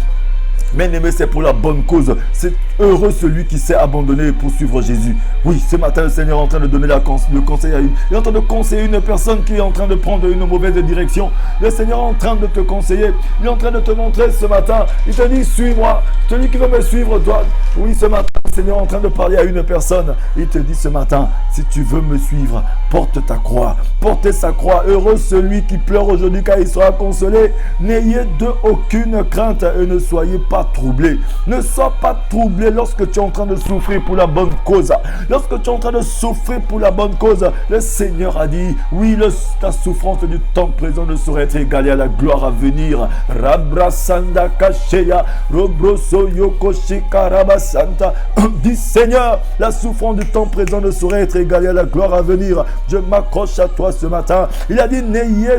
bien-aimé, c'est pour la bonne cause. C'est heureux celui qui s'est abandonné pour suivre Jésus. Oui, ce matin, le Seigneur est en train de donner le conseil à une. Il est en train de conseiller une personne qui est en train de prendre une mauvaise direction. Le Seigneur est en train de te conseiller. Il est en train de te montrer ce matin. Il te dit, suis-moi. Celui qui veut me suivre doit. Oui, ce matin, le Seigneur est en train de parler à une personne. Il te dit ce matin, si tu veux me suivre, porte ta croix. Portez sa croix. Heureux celui qui pleure aujourd'hui car il sera consolé. N'ayez aucune crainte et ne soyez pas troublé. Ne sois pas troublé lorsque tu es en train de souffrir pour la bonne cause. Lorsque tu es en train de souffrir pour la bonne cause, le Seigneur a dit, oui, ta souffrance du temps présent ne saurait être égalée à la gloire à venir. Rabrasanda Kasheya, Robroso Yokoshika Rabasanta. Dis Seigneur, la souffrance du temps présent ne saurait être égalée à la gloire à venir. Je m'accroche à toi ce matin. Il a dit, n'ayez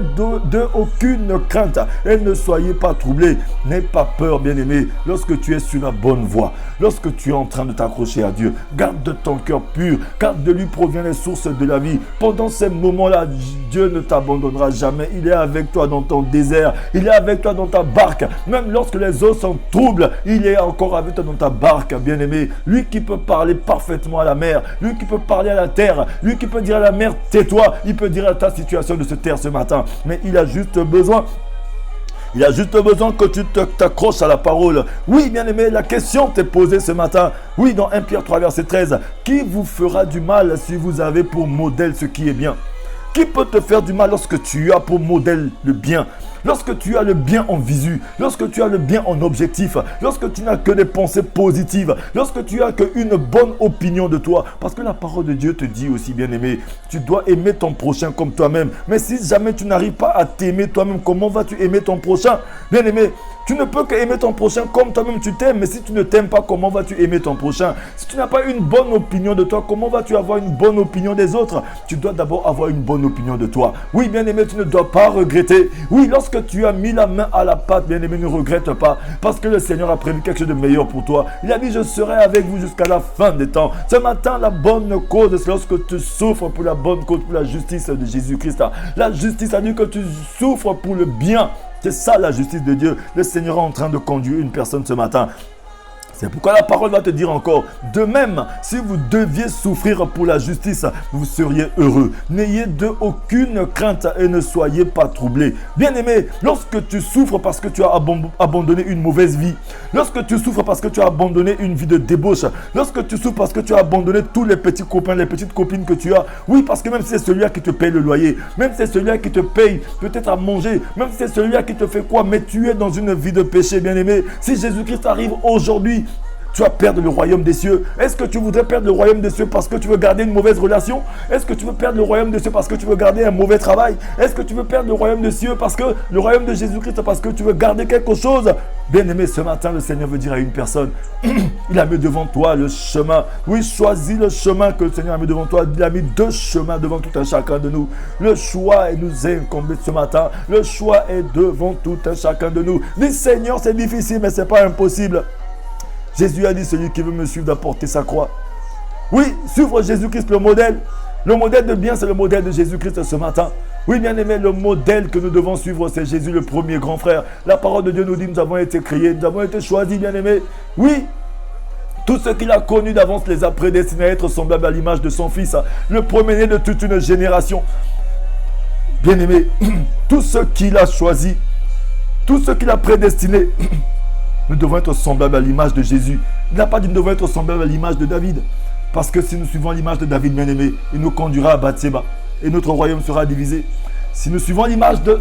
aucune crainte et ne soyez pas troublés. N'aie pas peur, bien-aimé. Lorsque tu es sur la bonne voie, lorsque tu es en train de t'accrocher à Dieu, garde de ton cœur pur, car de lui provient les sources de la vie. Pendant ces moments-là, Dieu ne t'abandonnera jamais. Il est avec toi dans ton désert, il est avec toi dans ta barque. Même lorsque les eaux sont troubles, il est encore avec toi dans ta barque, bien-aimé. Lui qui peut parler parfaitement à la mer, lui qui peut parler à la terre, lui qui peut dire à la mer, tais-toi. Il peut dire à ta situation de se taire ce matin, mais il a juste besoin que tu t'accroches à la parole. Oui, bien-aimé, la question t'est posée ce matin. Oui, dans 1 Pierre 3, verset 13. Qui vous fera du mal si vous avez pour modèle ce qui est bien? Qui peut te faire du mal lorsque tu as pour modèle le bien? Lorsque tu as le bien en visu, lorsque tu as le bien en objectif, lorsque tu n'as que des pensées positives, lorsque tu as qu'une bonne opinion de toi. Parce que la parole de Dieu te dit aussi, bien-aimé, tu dois aimer ton prochain comme toi-même. Mais si jamais tu n'arrives pas à t'aimer toi-même, comment vas-tu aimer ton prochain? Bien-aimé, tu ne peux qu'aimer ton prochain comme toi-même tu t'aimes. Mais si tu ne t'aimes pas, comment vas-tu aimer ton prochain? Si tu n'as pas une bonne opinion de toi, comment vas-tu avoir une bonne opinion des autres? Tu dois d'abord avoir une bonne opinion de toi. Oui, bien-aimé, tu ne dois pas regretter. Oui, lorsque tu as mis la main à la pâte, bien-aimé, ne regrette pas. Parce que le Seigneur a prévu quelque chose de meilleur pour toi. Il a dit, je serai avec vous jusqu'à la fin des temps. Ce matin, la bonne cause, c'est lorsque tu souffres pour la bonne cause, pour la justice de Jésus-Christ. La justice a dit que tu souffres pour le bien. C'est ça la justice de Dieu. Le Seigneur est en train de conduire une personne ce matin. C'est pourquoi la parole va te dire encore, de même, si vous deviez souffrir pour la justice, vous seriez heureux. N'ayez aucune crainte et ne soyez pas troublés. Bien-aimé, lorsque tu souffres parce que tu as abandonné une mauvaise vie, lorsque tu souffres parce que tu as abandonné une vie de débauche, lorsque tu souffres parce que tu as abandonné tous les petits copains, les petites copines que tu as, oui, parce que même si c'est celui-là qui te paye le loyer, même si c'est celui-là qui te paye peut-être à manger, même si c'est celui-là qui te fait quoi, mais tu es dans une vie de péché, bien-aimé. Si Jésus-Christ arrive aujourd'hui, tu vas perdre le royaume des cieux. Est-ce que tu voudrais perdre le royaume des cieux parce que tu veux garder une mauvaise relation? Est-ce que tu veux perdre le royaume des cieux parce que tu veux garder un mauvais travail? Est-ce que tu veux perdre le royaume des cieux parce que le royaume de Jésus-Christ, parce que tu veux garder quelque chose? Bien-aimé, ce matin, le Seigneur veut dire à une personne, il a mis devant toi le chemin. Oui, choisis le chemin que le Seigneur a mis devant toi. Il a mis deux chemins devant tout un chacun de nous. Le choix nous est incombé ce matin. Le choix est devant tout un chacun de nous. Dis Seigneur, c'est difficile, mais ce n'est pas impossible. Jésus a dit, celui qui veut me suivre doit porter sa croix. Oui, suivre Jésus-Christ, le modèle. Le modèle de bien, c'est le modèle de Jésus-Christ ce matin. Oui, bien aimé, le modèle que nous devons suivre, c'est Jésus, le premier grand frère. La parole de Dieu nous dit, nous avons été créés, nous avons été choisis, bien aimé. Oui, tout ce qu'il a connu d'avance les a prédestinés à être semblables à l'image de son Fils, le premier-né de toute une génération. Bien aimé, tout ce qu'il a choisi, tout ce qu'il a prédestiné, nous devons être semblables à l'image de Jésus. Il n'a pas dit que nous devons être semblables à l'image de David. Parce que si nous suivons l'image de David, bien aimé, il nous conduira à Bathsheba. Et notre royaume sera divisé. Si nous suivons l'image de...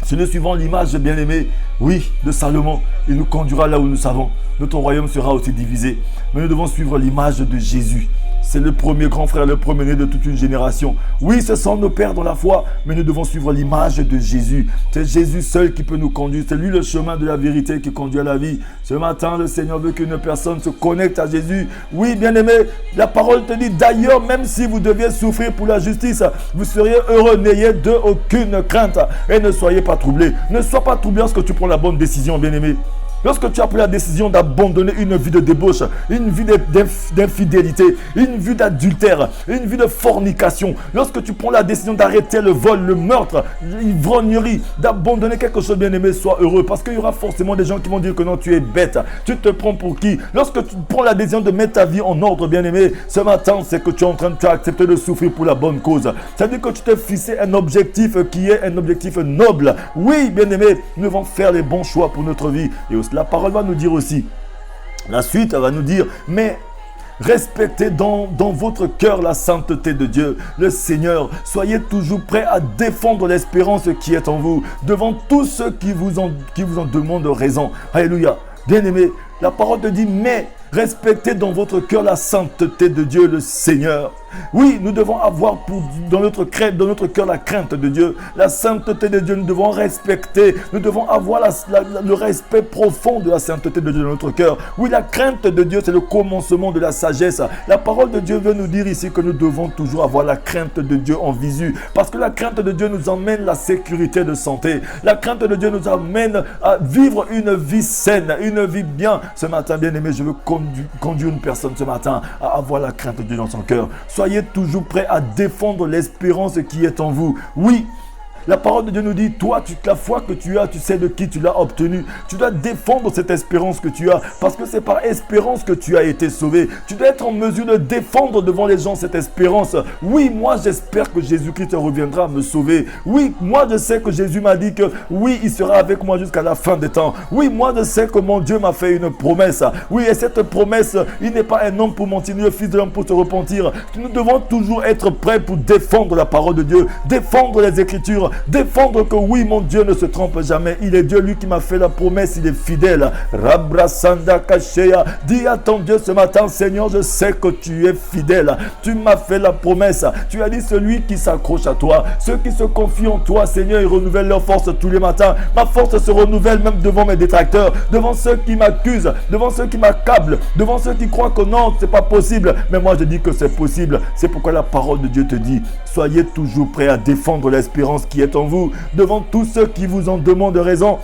Si nous suivons l'image, bien aimé, oui, de Salomon, il nous conduira là où nous savons. Notre royaume sera aussi divisé. Mais nous devons suivre l'image de Jésus. C'est le premier grand frère, le premier-né de toute une génération. Oui, ce sont nos pères dans la foi, mais nous devons suivre l'image de Jésus. C'est Jésus seul qui peut nous conduire. C'est lui le chemin de la vérité qui conduit à la vie. Ce matin, le Seigneur veut qu'une personne se connecte à Jésus. Oui, bien-aimé, la parole te dit, d'ailleurs, même si vous deviez souffrir pour la justice, vous seriez heureux, n'ayez d'eux aucune crainte et ne soyez pas troublés. Ne sois pas troublé lorsque tu prends la bonne décision, bien-aimé. Lorsque tu as pris la décision d'abandonner une vie de débauche, une vie d'infidélité, une vie d'adultère, une vie de fornication, lorsque tu prends la décision d'arrêter le vol, le meurtre, l'ivrognerie, d'abandonner quelque chose, bien aimé, sois heureux. Parce qu'il y aura forcément des gens qui vont dire que non, tu es bête. Tu te prends pour qui? Lorsque tu prends la décision de mettre ta vie en ordre, bien aimé, ce matin, c'est que tu as accepté de souffrir pour la bonne cause. Ça veut dire que tu t'es fixé un objectif qui est un objectif noble. Oui, bien aimé, nous devons faire les bons choix pour notre vie. Et aussi, la parole va nous dire aussi, la suite va nous dire, mais respectez dans votre cœur la sainteté de Dieu, le Seigneur. Soyez toujours prêts à défendre l'espérance qui est en vous, devant tous ceux qui vous en demandent raison. Alléluia. Bien-aimé, la parole te dit, mais respectez dans votre cœur la sainteté de Dieu, le Seigneur. Oui, nous devons avoir dans notre cœur la crainte de Dieu, la sainteté de Dieu. Nous devons respecter, nous devons avoir le respect profond de la sainteté de Dieu dans notre cœur. Oui, la crainte de Dieu, c'est le commencement de la sagesse. La parole de Dieu veut nous dire ici que nous devons toujours avoir la crainte de Dieu en visu, parce que la crainte de Dieu nous emmène la sécurité de santé. La crainte de Dieu nous amène à vivre une vie saine, une vie bien. Ce matin, bien aimé, je veux conduire une personne ce matin à avoir la crainte de Dieu dans son cœur. Soyez toujours prêts à défendre l'espérance qui est en vous. Oui, la parole de Dieu nous dit, toi, la foi que tu as, tu sais de qui tu l'as obtenue. Tu dois défendre cette espérance que tu as, parce que c'est par espérance que tu as été sauvé. Tu dois être en mesure de défendre devant les gens cette espérance. Oui, moi, j'espère que Jésus-Christ reviendra me sauver. Oui, moi, je sais que Jésus m'a dit que oui, il sera avec moi jusqu'à la fin des temps. Oui, moi, je sais que mon Dieu m'a fait une promesse. Oui, et cette promesse, il n'est pas un homme pour mentir, ni le fils de l'homme pour se repentir. Nous devons toujours être prêts pour défendre la parole de Dieu, défendre les Écritures, défendre que oui, mon Dieu ne se trompe jamais. Il est Dieu, lui qui m'a fait la promesse, il est fidèle. Rabrasanda Kashea, dis à ton Dieu ce matin, Seigneur, je sais que tu es fidèle. Tu m'as fait la promesse. Tu as dit, celui qui s'accroche à toi, ceux qui se confient en toi, Seigneur, ils renouvellent leur force tous les matins. Ma force se renouvelle même devant mes détracteurs, devant ceux qui m'accusent, devant ceux qui m'accablent, devant ceux qui croient que non, c'est pas possible. Mais moi, je dis que c'est possible. C'est pourquoi la parole de Dieu te dit, soyez toujours prêts à défendre l'espérance qui est en vous, devant tous ceux qui vous en demandent raison.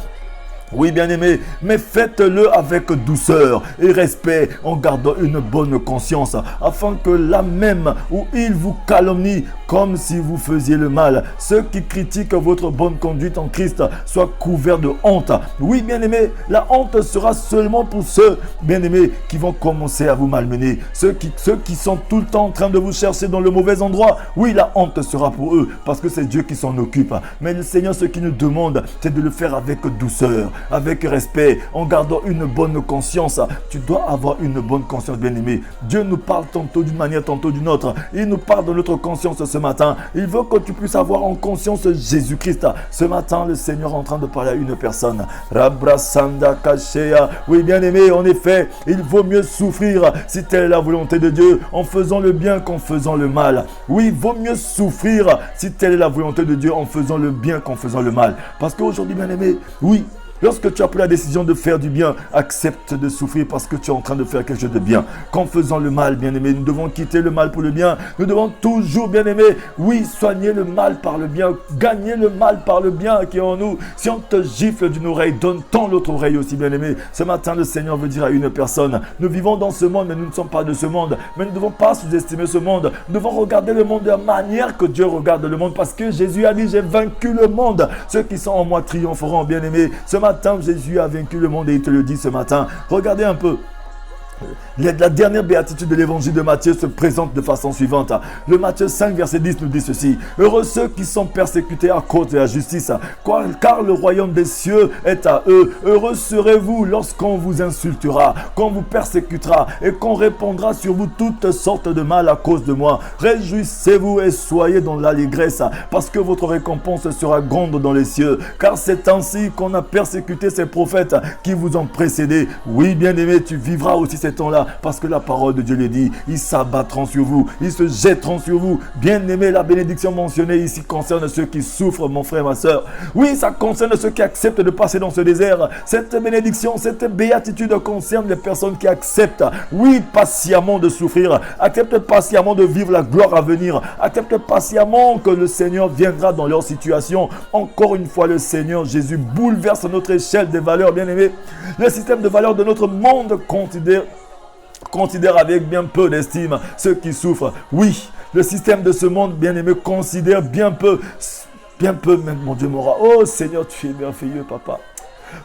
Oui, bien-aimé, mais faites-le avec douceur et respect, en gardant une bonne conscience, afin que là même où ils vous calomnient, comme si vous faisiez le mal, ceux qui critiquent votre bonne conduite en Christ soient couverts de honte. Oui, bien-aimé, la honte sera seulement pour ceux, bien-aimés, qui vont commencer à vous malmener, ceux qui sont tout le temps en train de vous chercher dans le mauvais endroit. Oui, la honte sera pour eux, parce que c'est Dieu qui s'en occupe. Mais le Seigneur, ce qu'il nous demande, c'est de le faire avec douceur, avec respect, en gardant une bonne conscience. Tu dois avoir une bonne conscience, bien-aimé. Dieu nous parle tantôt d'une manière, tantôt d'une autre. Il nous parle de notre conscience ce matin. Il veut que tu puisses avoir en conscience Jésus-Christ. Ce matin, le Seigneur est en train de parler à une personne. Rabrasanda Kashea. Oui, bien-aimé, en effet, il vaut mieux souffrir, si telle est la volonté de Dieu, en faisant le bien qu'en faisant le mal. Oui, il vaut mieux souffrir, si telle est la volonté de Dieu, en faisant le bien qu'en faisant le mal. Parce qu'aujourd'hui, bien-aimé, oui, Lorsque tu as pris la décision de faire du bien, accepte de souffrir parce que tu es en train de faire quelque chose de bien. Qu'en faisant le mal, bien-aimé, nous devons quitter le mal pour le bien. Nous devons toujours, bien-aimé, oui, soigner le mal par le bien, gagner le mal par le bien qui est en nous. Si on te gifle d'une oreille, donne-t'en l'autre oreille aussi, bien-aimé. Ce matin, le Seigneur veut dire à une personne, nous vivons dans ce monde, mais nous ne sommes pas de ce monde. Mais nous ne devons pas sous-estimer ce monde. Nous devons regarder le monde de la manière que Dieu regarde le monde, parce que Jésus a dit, j'ai vaincu le monde. Ceux qui sont en moi triompheront, bien-aimé. Ce matin, Jésus a vaincu le monde et il te le dit ce matin. Regardez un peu. La dernière béatitude de l'évangile de Matthieu se présente de façon suivante. Le Matthieu 5, verset 10 nous dit ceci. Heureux ceux qui sont persécutés à cause de la justice, car le royaume des cieux est à eux. Heureux serez-vous lorsqu'on vous insultera, qu'on vous persécutera et qu'on répandra sur vous toutes sortes de mal à cause de moi. Réjouissez-vous et soyez dans l'allégresse, parce que votre récompense sera grande dans les cieux. Car c'est ainsi qu'on a persécuté ces prophètes qui vous ont précédés. Oui, bien-aimé, tu vivras aussi ces temps-là, parce que la parole de Dieu le dit, ils s'abattront sur vous, ils se jetteront sur vous. Bien aimé, la bénédiction mentionnée ici concerne ceux qui souffrent, mon frère, ma soeur. Oui, ça concerne ceux qui acceptent de passer dans ce désert. Cette bénédiction, cette béatitude concerne les personnes qui acceptent, oui, patiemment de souffrir, acceptent patiemment de vivre la gloire à venir, acceptent patiemment que le Seigneur viendra dans leur situation. Encore une fois, le Seigneur Jésus bouleverse notre échelle des valeurs, bien aimé. Le système de valeurs de notre monde considère avec bien peu d'estime ceux qui souffrent. Oui, le système de ce monde, bien-aimé, considère bien peu, même mon Dieu m'aura. Oh Seigneur, tu es merveilleux, papa.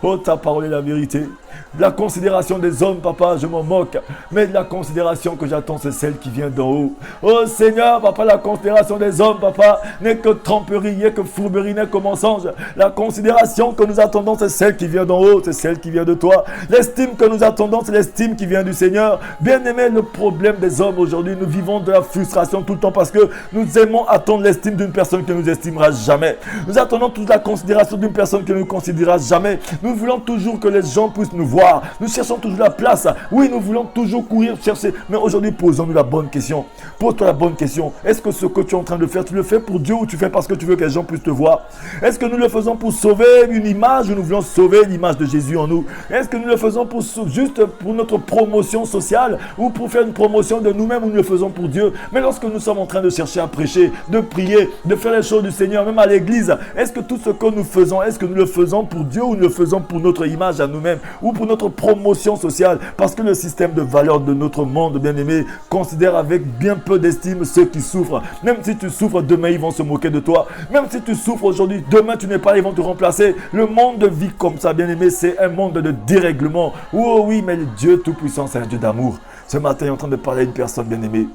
Oh, ta parole est la vérité. De la considération des hommes, papa, je m'en moque. Mais de la considération que j'attends, c'est celle qui vient d'en haut. Oh Seigneur, papa, la considération des hommes, papa, n'est que tromperie, n'est que fourberie, n'est que mensonge. La considération que nous attendons, c'est celle qui vient d'en haut, c'est celle qui vient de toi. L'estime que nous attendons, c'est l'estime qui vient du Seigneur. Bien-aimé, le problème des hommes aujourd'hui, nous vivons de la frustration tout le temps parce que nous aimons attendre l'estime d'une personne qui ne nous estimera jamais. Nous attendons toute la considération d'une personne qui ne nous considérera jamais. Nous voulons toujours que les gens puissent nous voir. Nous cherchons toujours la place. Oui, nous voulons toujours courir, chercher. Mais aujourd'hui, posons-nous la bonne question. Pose-toi la bonne question. Est-ce que ce que tu es en train de faire, tu le fais pour Dieu ou tu fais parce que tu veux que les gens puissent te voir? Est-ce que nous le faisons pour sauver une image ou nous voulons sauver l'image de Jésus en nous? Est-ce que nous le faisons juste pour notre promotion sociale ou pour faire une promotion de nous-mêmes ou nous le faisons pour Dieu? Mais lorsque nous sommes en train de chercher à prêcher, de prier, de faire les choses du Seigneur, même à l'église, est-ce que tout ce que nous faisons, est-ce que nous le faisons pour Dieu ou nous le faisons pour notre image à nous-mêmes ou pour notre promotion sociale? Parce que le système de valeurs de notre monde, bien-aimé, considère avec bien peu d'estime ceux qui souffrent. Même si tu souffres, demain ils vont se moquer de toi. Même si tu souffres aujourd'hui, demain tu n'es pas là, ils vont te remplacer. Le monde vit comme ça, bien-aimé, c'est un monde de dérèglement. Oh oui, mais le Dieu Tout-Puissant, c'est un Dieu d'amour. Ce matin, il est en train de parler à une personne, bien-aimée.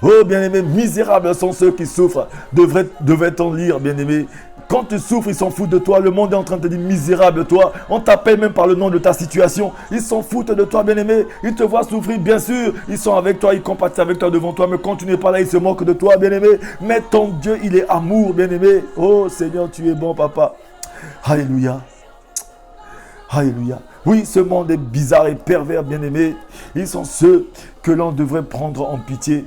Oh, bien-aimé, misérables sont ceux qui souffrent. Devrait-on lire, bien-aimé? Quand tu souffres, ils s'en foutent de toi. Le monde est en train de te dire misérable toi. On t'appelle même par le nom de ta situation. Ils s'en foutent de toi, bien-aimé. Ils te voient souffrir, bien sûr. Ils sont avec toi, ils compatissent avec toi devant toi. Mais quand tu n'es pas là, ils se moquent de toi, bien-aimé. Mais ton Dieu, il est amour, bien-aimé. Oh Seigneur, tu es bon, papa. Alléluia. Alléluia. Oui, ce monde est bizarre et pervers, bien-aimé. Ils sont ceux que l'on devrait prendre en pitié.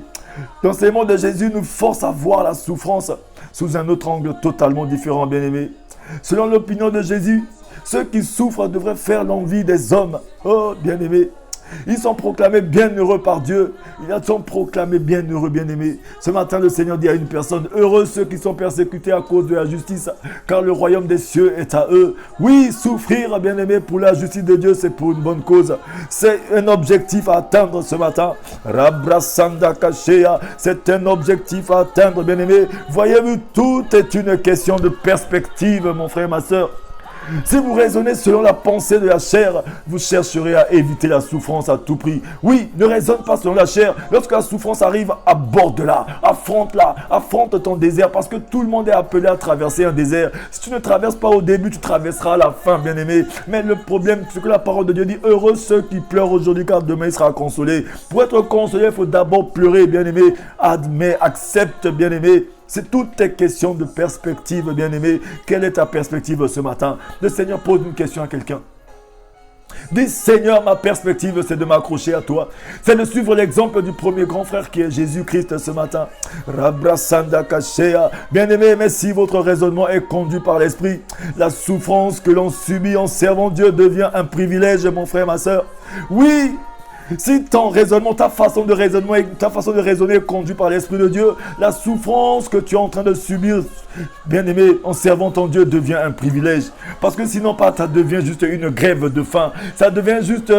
L'enseignement de Jésus nous force à voir la souffrance sous un autre angle totalement différent, bien-aimé. Selon l'opinion de Jésus, ceux qui souffrent devraient faire l'envie des hommes. Oh, bien-aimé. Ils sont proclamés bienheureux par Dieu. Ils sont proclamés bienheureux, bien-aimés. Ce matin, le Seigneur dit à une personne, heureux ceux qui sont persécutés à cause de la justice, car le royaume des cieux est à eux. Oui, souffrir, bien-aimé, pour la justice de Dieu, c'est pour une bonne cause. C'est un objectif à atteindre ce matin. Rabrasanda Kashea, c'est un objectif à atteindre, bien-aimé. Voyez-vous, tout est une question de perspective, mon frère, ma soeur. Si vous raisonnez selon la pensée de la chair, vous chercherez à éviter la souffrance à tout prix. Oui, ne raisonne pas selon la chair. Lorsque la souffrance arrive, aborde-la, affronte-la, affronte ton désert parce que tout le monde est appelé à traverser un désert. Si tu ne traverses pas au début, tu traverseras à la fin, bien-aimé. Mais le problème, c'est que la parole de Dieu dit, heureux ceux qui pleurent aujourd'hui car demain il sera consolé. Pour être consolé, il faut d'abord pleurer, bien-aimé. Admets, accepte, bien-aimé. C'est toutes tes questions de perspective, bien-aimé. Quelle est ta perspective ce matin? Le Seigneur pose une question à quelqu'un. Dis Seigneur, ma perspective c'est de m'accrocher à toi. C'est de suivre l'exemple du premier grand frère qui est Jésus-Christ ce matin. Rabrasanda Kashea. Bien-aimé, mais si votre raisonnement est conduit par l'esprit, la souffrance que l'on subit en servant Dieu devient un privilège, mon frère, ma soeur. Oui, si ton raisonnement, ta façon de raisonner est conduite par l'Esprit de Dieu, la souffrance que tu es en train de subir, bien-aimé, en servant ton Dieu devient un privilège. Parce que sinon, ça devient juste une grève de faim. Ça devient juste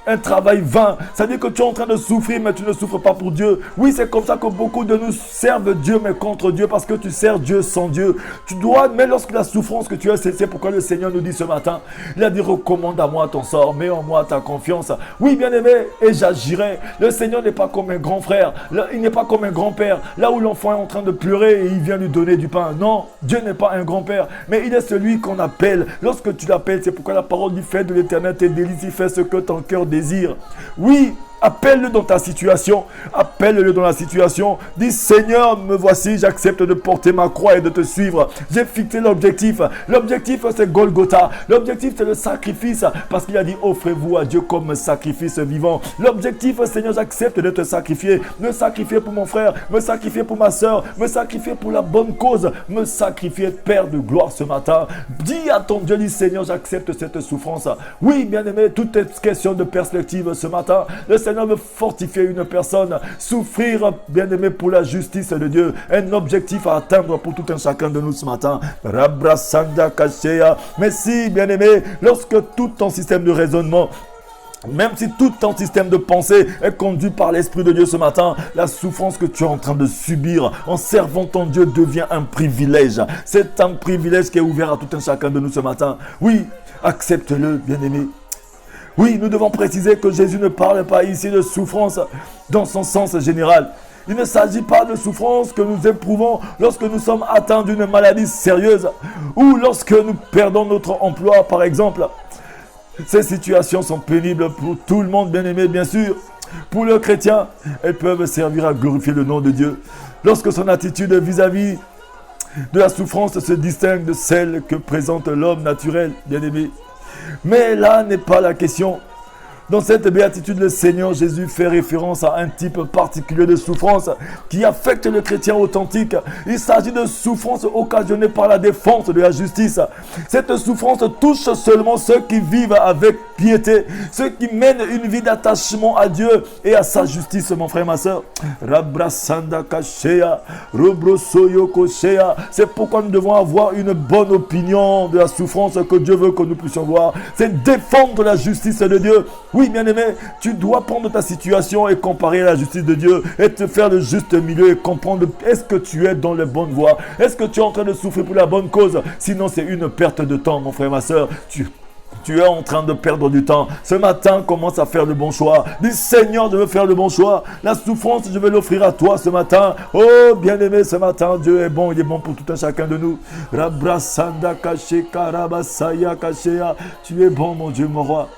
un travail vain. Ça veut dire que tu es en train de souffrir, mais tu ne souffres pas pour Dieu. Oui, c'est comme ça que beaucoup de nous servent Dieu, mais contre Dieu, parce que tu sers Dieu sans Dieu. Tu dois, mais lorsque la souffrance que tu as, c'est pourquoi le Seigneur nous dit ce matin, il a dit, recommande à moi ton sort, mets en moi ta confiance. Oui, bien-aimé, et j'agirai. Le Seigneur n'est pas comme un grand frère, il n'est pas comme un grand-père, là où l'enfant est en train de pleurer et il vient lui donner du pain. Non, Dieu n'est pas un grand-père, mais il est celui qu'on appelle. Lorsque tu l'appelles, c'est pourquoi la parole dit, fais de l'Éternel tes délices, il fait ce que ton cœur désire. Oui, appelle-le dans ta situation. Appelle-le dans la situation. Dis Seigneur, me voici, j'accepte de porter ma croix et de te suivre. J'ai fixé l'objectif. L'objectif c'est Golgotha. L'objectif c'est le sacrifice. Parce qu'il a dit offrez-vous à Dieu comme sacrifice vivant. L'objectif, Seigneur, j'accepte de te sacrifier. Me sacrifier pour mon frère. Me sacrifier pour ma soeur. Me sacrifier pour la bonne cause. Me sacrifier, Père de gloire, ce matin. Dis à ton Dieu, dis Seigneur, j'accepte cette souffrance. Oui, bien-aimé, toute question de perspective ce matin. Le Seigneur veut fortifier une personne, souffrir, bien-aimé, pour la justice de Dieu. Un objectif à atteindre pour tout un chacun de nous ce matin. Rabrasanda Kashea. Mais si, bien-aimé, lorsque tout ton système de raisonnement, même si tout ton système de pensée est conduit par l'Esprit de Dieu ce matin, la souffrance que tu es en train de subir en servant ton Dieu devient un privilège. C'est un privilège qui est ouvert à tout un chacun de nous ce matin. Oui, accepte-le, bien-aimé. Oui, nous devons préciser que Jésus ne parle pas ici de souffrance dans son sens général. Il ne s'agit pas de souffrance que nous éprouvons lorsque nous sommes atteints d'une maladie sérieuse ou lorsque nous perdons notre emploi, par exemple. Ces situations sont pénibles pour tout le monde, bien aimé, bien sûr. Pour le chrétien, elles peuvent servir à glorifier le nom de Dieu. Lorsque son attitude vis-à-vis de la souffrance se distingue de celle que présente l'homme naturel, bien aimé. Mais là n'est pas la question. Dans cette béatitude, le Seigneur Jésus fait référence à un type particulier de souffrance qui affecte le chrétien authentique. Il s'agit de souffrance occasionnée par la défense de la justice. Cette souffrance touche seulement ceux qui vivent avec piété, ceux qui mènent une vie d'attachement à Dieu et à sa justice, mon frère, ma soeur. Rabrasanda Kashea, Robrosoyo Koshea. C'est pourquoi nous devons avoir une bonne opinion de la souffrance que Dieu veut que nous puissions voir. C'est défendre la justice de Dieu. Oui, bien-aimé, tu dois prendre ta situation et comparer à la justice de Dieu et te faire le juste milieu et comprendre est-ce que tu es dans la bonne voie, est-ce que tu es en train de souffrir pour la bonne cause. Sinon, c'est une perte de temps, mon frère, ma soeur. Tu es en train de perdre du temps. Ce matin, commence à faire le bon choix. Dis Seigneur, je veux faire le bon choix. La souffrance, je vais l'offrir à toi ce matin. Oh, bien-aimé, ce matin, Dieu est bon. Il est bon pour tout un chacun de nous. Rabrasanda Kashe Karabasaya Kashea. Tu es bon, mon Dieu, mon roi.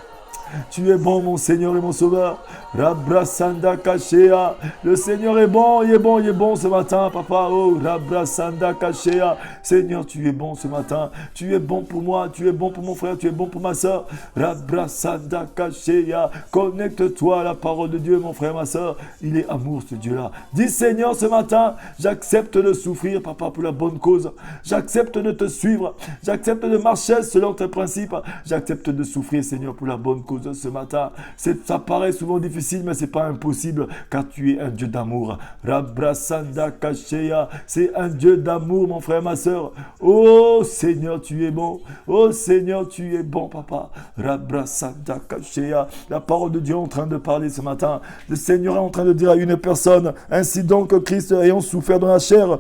Tu es bon, mon Seigneur et mon Sauveur. Rabrasanda Kashea. Le Seigneur est bon, il est bon, il est bon ce matin, papa. Oh, Rabrasanda Kashea. Seigneur, tu es bon ce matin. Tu es bon pour moi, tu es bon pour mon frère, tu es bon pour ma soeur. Rabrasanda Kashea. Connecte-toi à la parole de Dieu, mon frère, ma soeur. Il est amour, ce Dieu-là. Dis, Seigneur, ce matin, j'accepte de souffrir, papa, pour la bonne cause. J'accepte de te suivre. J'accepte de marcher selon tes principes. J'accepte de souffrir, Seigneur, pour la bonne cause ce matin. Ça paraît souvent difficile, mais ce n'est pas impossible, car tu es un Dieu d'amour. Rabrasanda Kashea. C'est un Dieu d'amour, mon frère, ma soeur. Oh Seigneur, tu es bon. Oh Seigneur, tu es bon, papa. Rabrasanda Kashea. La parole de Dieu est en train de parler ce matin. Le Seigneur est en train de dire à une personne, ainsi donc Christ ayant souffert dans la chair,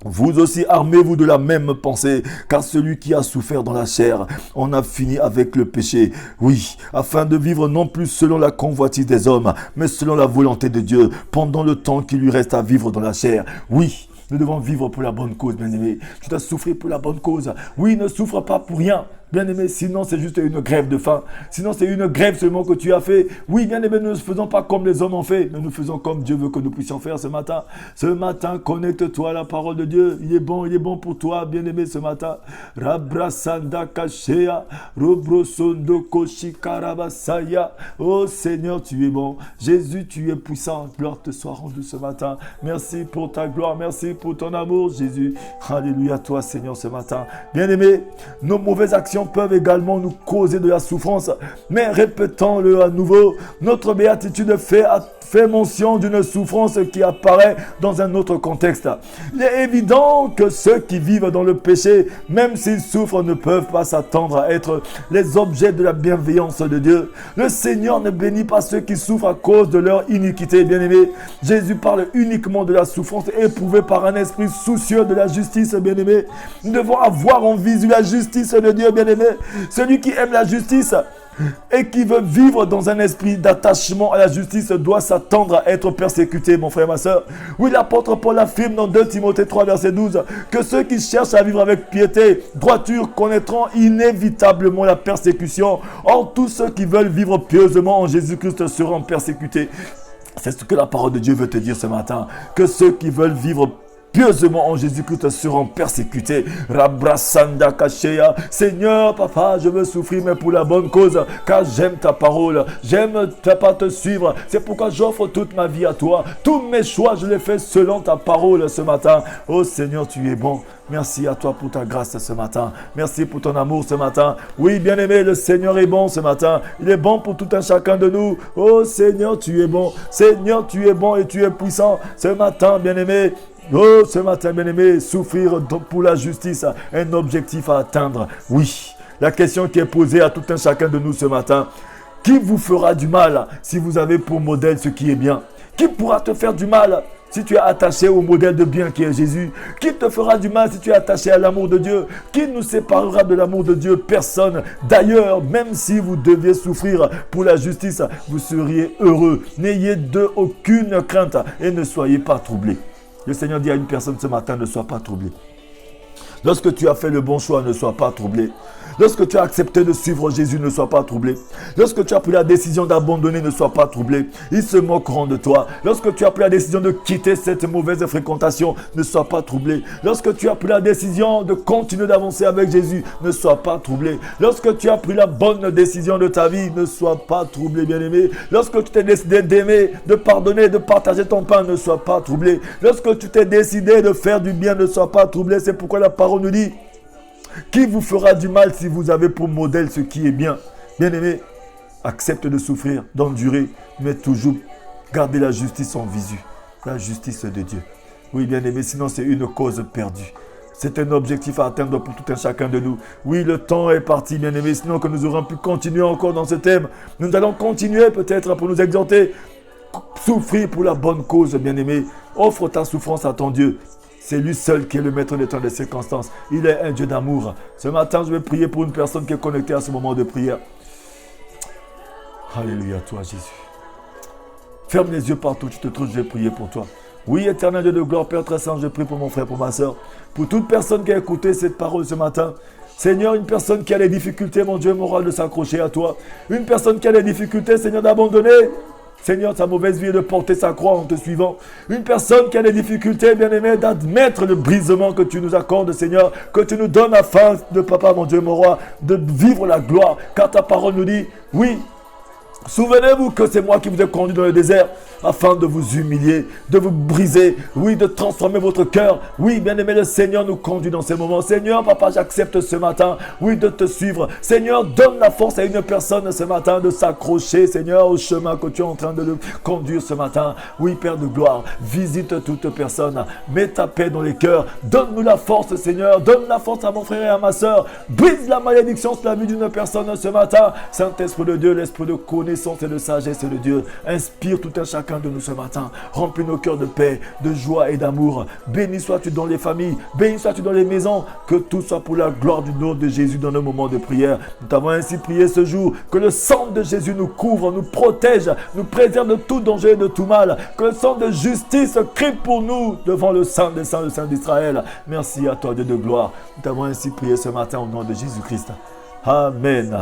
vous aussi armez-vous de la même pensée, car celui qui a souffert dans la chair en a fini avec le péché. Oui, afin de vivre non plus selon la convoitise des hommes, mais selon la volonté de Dieu, pendant le temps qui lui reste à vivre dans la chair. Oui, nous devons vivre pour la bonne cause, bien-aimé. Tu dois souffrir pour la bonne cause. Oui, ne souffre pas pour rien. Bien-aimé, sinon c'est juste une grève de faim. Sinon c'est une grève seulement que tu as fait. Oui, bien-aimé, nous ne faisons pas comme les hommes ont fait, mais nous faisons comme Dieu veut que nous puissions faire ce matin. Ce matin, connecte-toi à la parole de Dieu. Il est bon pour toi, bien-aimé, ce matin. Rabrasanda kashea, robrosondo koshikarabasaya. Oh Seigneur, tu es bon. Jésus, tu es puissant. Gloire te soit rendue ce matin. Merci pour ta gloire, merci pour ton amour, Jésus. Alléluia, toi, Seigneur, ce matin. Bien-aimé, nos mauvaises actions peuvent également nous causer de la souffrance, mais répétons-le à nouveau, notre béatitude fait mention d'une souffrance qui apparaît dans un autre contexte. Il est évident que ceux qui vivent dans le péché, même s'ils souffrent, ne peuvent pas s'attendre à être les objets de la bienveillance de Dieu. Le Seigneur ne bénit pas ceux qui souffrent à cause de leur iniquité, bien-aimé. Jésus parle uniquement de la souffrance éprouvée par un esprit soucieux de la justice, bien-aimé. Nous devons avoir en visu la justice de Dieu, bien-aimé. Celui qui aime la justice et qui veut vivre dans un esprit d'attachement à la justice doit s'attendre à être persécuté, mon frère, ma soeur. Oui, l'apôtre Paul affirme dans 2 Timothée 3, verset 12, que ceux qui cherchent à vivre avec piété, droiture, connaîtront inévitablement la persécution. Or, tous ceux qui veulent vivre pieusement en Jésus-Christ seront persécutés. C'est ce que la parole de Dieu veut te dire ce matin, que ceux qui veulent vivre pieusement en Jésus-Christ seront persécutés. Rabrasanda kashea. Seigneur, papa, je veux souffrir, mais pour la bonne cause, car j'aime ta parole. J'aime pas te suivre. C'est pourquoi j'offre toute ma vie à toi. Tous mes choix, je les fais selon ta parole ce matin. Oh Seigneur, tu es bon. Merci à toi pour ta grâce ce matin. Merci pour ton amour ce matin. Oui, bien-aimé, le Seigneur est bon ce matin. Il est bon pour tout un chacun de nous. Oh Seigneur, tu es bon. Seigneur, tu es bon et tu es puissant. Ce matin, bien-aimé, oh, ce matin, bien-aimé, souffrir pour la justice, un objectif à atteindre. Oui, la question qui est posée à tout un chacun de nous ce matin, qui vous fera du mal si vous avez pour modèle ce qui est bien? Qui pourra te faire du mal si tu es attaché au modèle de bien qui est Jésus? Qui te fera du mal si tu es attaché à l'amour de Dieu? Qui nous séparera de l'amour de Dieu? Personne. D'ailleurs, même si vous deviez souffrir pour la justice, vous seriez heureux. N'ayez aucune crainte et ne soyez pas troublés. Le Seigneur dit à une personne ce matin, ne sois pas troublé. Lorsque tu as fait le bon choix, ne sois pas troublé. Lorsque tu as accepté de suivre Jésus, ne sois pas troublé. Lorsque tu as pris la décision d'abandonner, ne sois pas troublé. Ils se moqueront de toi. Lorsque tu as pris la décision de quitter cette mauvaise fréquentation, ne sois pas troublé. Lorsque tu as pris la décision de continuer d'avancer avec Jésus, ne sois pas troublé. Lorsque tu as pris la bonne décision de ta vie, ne sois pas troublé, bien-aimé. Lorsque tu t'es décidé d'aimer, de pardonner, de partager ton pain, ne sois pas troublé. Lorsque tu t'es décidé de faire du bien, ne sois pas troublé. C'est pourquoi la parole nous dit: qui vous fera du mal si vous avez pour modèle ce qui est bien? Bien-aimé, accepte de souffrir, d'endurer, mais toujours garder la justice en visu. La justice de Dieu. Oui, bien-aimé, sinon c'est une cause perdue. C'est un objectif à atteindre pour tout un chacun de nous. Oui, le temps est parti, bien-aimé, sinon que nous aurons pu continuer encore dans ce thème. Nous allons continuer peut-être pour nous exhorter. Souffrir pour la bonne cause, bien-aimé. Offre ta souffrance à ton Dieu. C'est lui seul qui est le maître des temps et des circonstances. Il est un Dieu d'amour. Ce matin, je vais prier pour une personne qui est connectée à ce moment de prière. Alléluia, toi Jésus. Ferme les yeux partout où tu te trouves, je vais prier pour toi. Oui, éternel Dieu de gloire, Père très saint, je prie pour mon frère, pour ma soeur, pour toute personne qui a écouté cette parole ce matin. Seigneur, une personne qui a des difficultés, mon Dieu moral, de s'accrocher à toi. Une personne qui a des difficultés, Seigneur, d'abandonner, Seigneur, sa mauvaise vie est de porter sa croix en te suivant. Une personne qui a des difficultés, bien-aimé, d'admettre le brisement que tu nous accordes, Seigneur, que tu nous donnes afin de, Papa, mon Dieu, mon roi, de vivre la gloire. Car ta parole nous dit, oui, souvenez-vous que c'est moi qui vous ai conduit dans le désert afin de vous humilier, de vous briser, oui, de transformer votre cœur. Oui, bien-aimé, le Seigneur nous conduit dans ces moments. Seigneur, Papa, j'accepte ce matin, oui, de te suivre. Seigneur, donne la force à une personne ce matin de s'accrocher, Seigneur, au chemin que tu es en train de le conduire ce matin. Oui, Père de gloire, visite toute personne, mets ta paix dans les cœurs. Donne-nous la force, Seigneur, donne la force à mon frère et à ma soeur. Brise la malédiction sur la vie d'une personne ce matin. Saint-Esprit de Dieu, l'esprit de connaissance et de sagesse de Dieu, inspire tout un chacun de nous ce matin. Remplis nos cœurs de paix, de joie et d'amour. Béni sois-tu dans les familles, béni sois-tu dans les maisons. Que tout soit pour la gloire du nom de Jésus dans nos moments de prière. Nous t'avons ainsi prié ce jour. Que le sang de Jésus nous couvre, nous protège, nous préserve de tout danger et de tout mal. Que le sang de justice crie pour nous devant le Saint des Saints, le Saint d'Israël. Merci à toi, Dieu de gloire. Nous t'avons ainsi prié ce matin au nom de Jésus-Christ. Amen.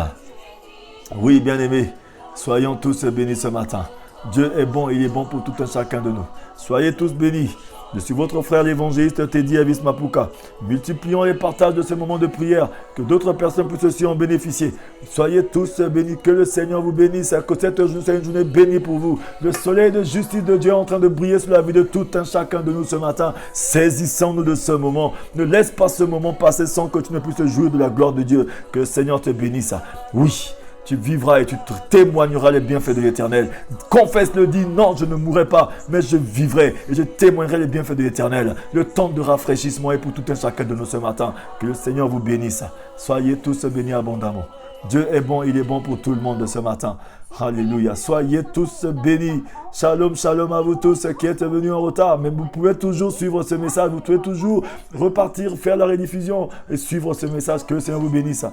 Oui, bien-aimés, soyons tous bénis ce matin. Dieu est bon, il est bon pour tout un chacun de nous. Soyez tous bénis. Je suis votre frère l'évangéliste Teddy Avis Mapuka. Multiplions les partages de ce moment de prière, que d'autres personnes puissent aussi en bénéficier. Soyez tous bénis, que le Seigneur vous bénisse, que cette journée soit une journée bénie pour vous. Le soleil de justice de Dieu est en train de briller sur la vie de tout un chacun de nous ce matin. Saisissons-nous de ce moment. Ne laisse pas ce moment passer sans que tu ne puisses jouir de la gloire de Dieu. Que le Seigneur te bénisse. Oui. Tu vivras et tu témoigneras les bienfaits de l'Éternel. Confesse-le, dis non, je ne mourrai pas, mais je vivrai et je témoignerai les bienfaits de l'Éternel. Le temps de rafraîchissement est pour tout un chacun de nous ce matin. Que le Seigneur vous bénisse. Soyez tous bénis abondamment. Dieu est bon, il est bon pour tout le monde ce matin. Alléluia. Soyez tous bénis. Shalom, shalom à vous tous qui êtes venus en retard. Mais vous pouvez toujours suivre ce message. Vous pouvez toujours repartir, faire la rediffusion et suivre ce message. Que le Seigneur vous bénisse.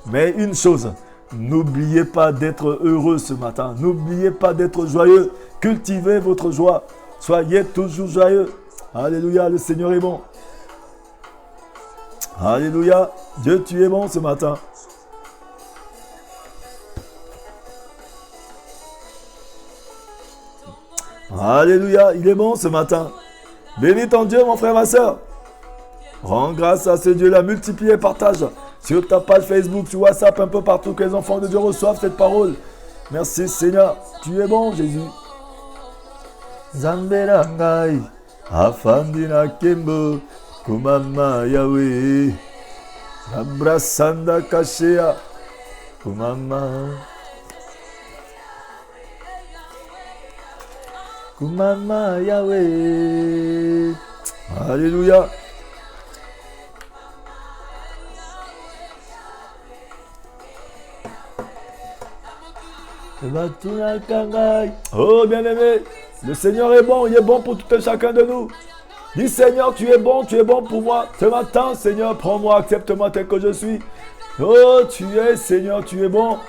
Mais une chose, n'oubliez pas d'être heureux ce matin. N'oubliez pas d'être joyeux. Cultivez votre joie. Soyez toujours joyeux. Alléluia, le Seigneur est bon. Alléluia, Dieu, tu es bon ce matin. Alléluia, il est bon ce matin. Bénis ton Dieu, mon frère, ma soeur. Rends grâce à ce Dieu-là, multiplie et partage. Sur ta page Facebook, sur WhatsApp, un peu partout, que les enfants de Dieu reçoivent cette parole. Merci Seigneur, tu es bon Jésus. Zamberangai, Afandina Kembo, Kumama Yahweh, Abrasanda Kashea, Kumama. Kumama Yahweh. Alléluia. Oh bien-aimé, le Seigneur est bon, il est bon pour tout un chacun de nous. Dis Seigneur, tu es bon pour moi. Ce matin, Seigneur, prends-moi, accepte-moi tel que je suis. Oh, tu es Seigneur, tu es bon.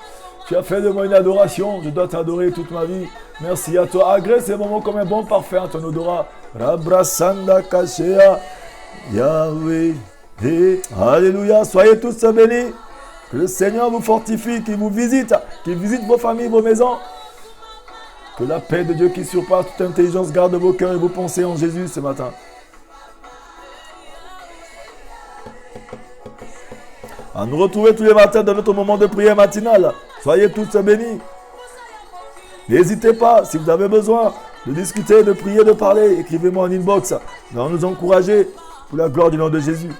Tu as fait de moi une adoration, je dois t'adorer toute ma vie. Merci à toi. Agrée ces moments comme un bon parfum à ton odorat. Rabrasanda Kashea Yahweh. Alléluia, soyez tous bénis. Que le Seigneur vous fortifie, qu'il vous visite, qu'il visite vos familles, vos maisons. Que la paix de Dieu qui surpasse toute intelligence garde vos cœurs et vos pensées en Jésus ce matin. À nous retrouver tous les matins dans notre moment de prière matinale. Soyez tous bénis. N'hésitez pas, si vous avez besoin de discuter, de prier, de parler, écrivez-moi en inbox. Nous allons nous encourager pour la gloire du nom de Jésus.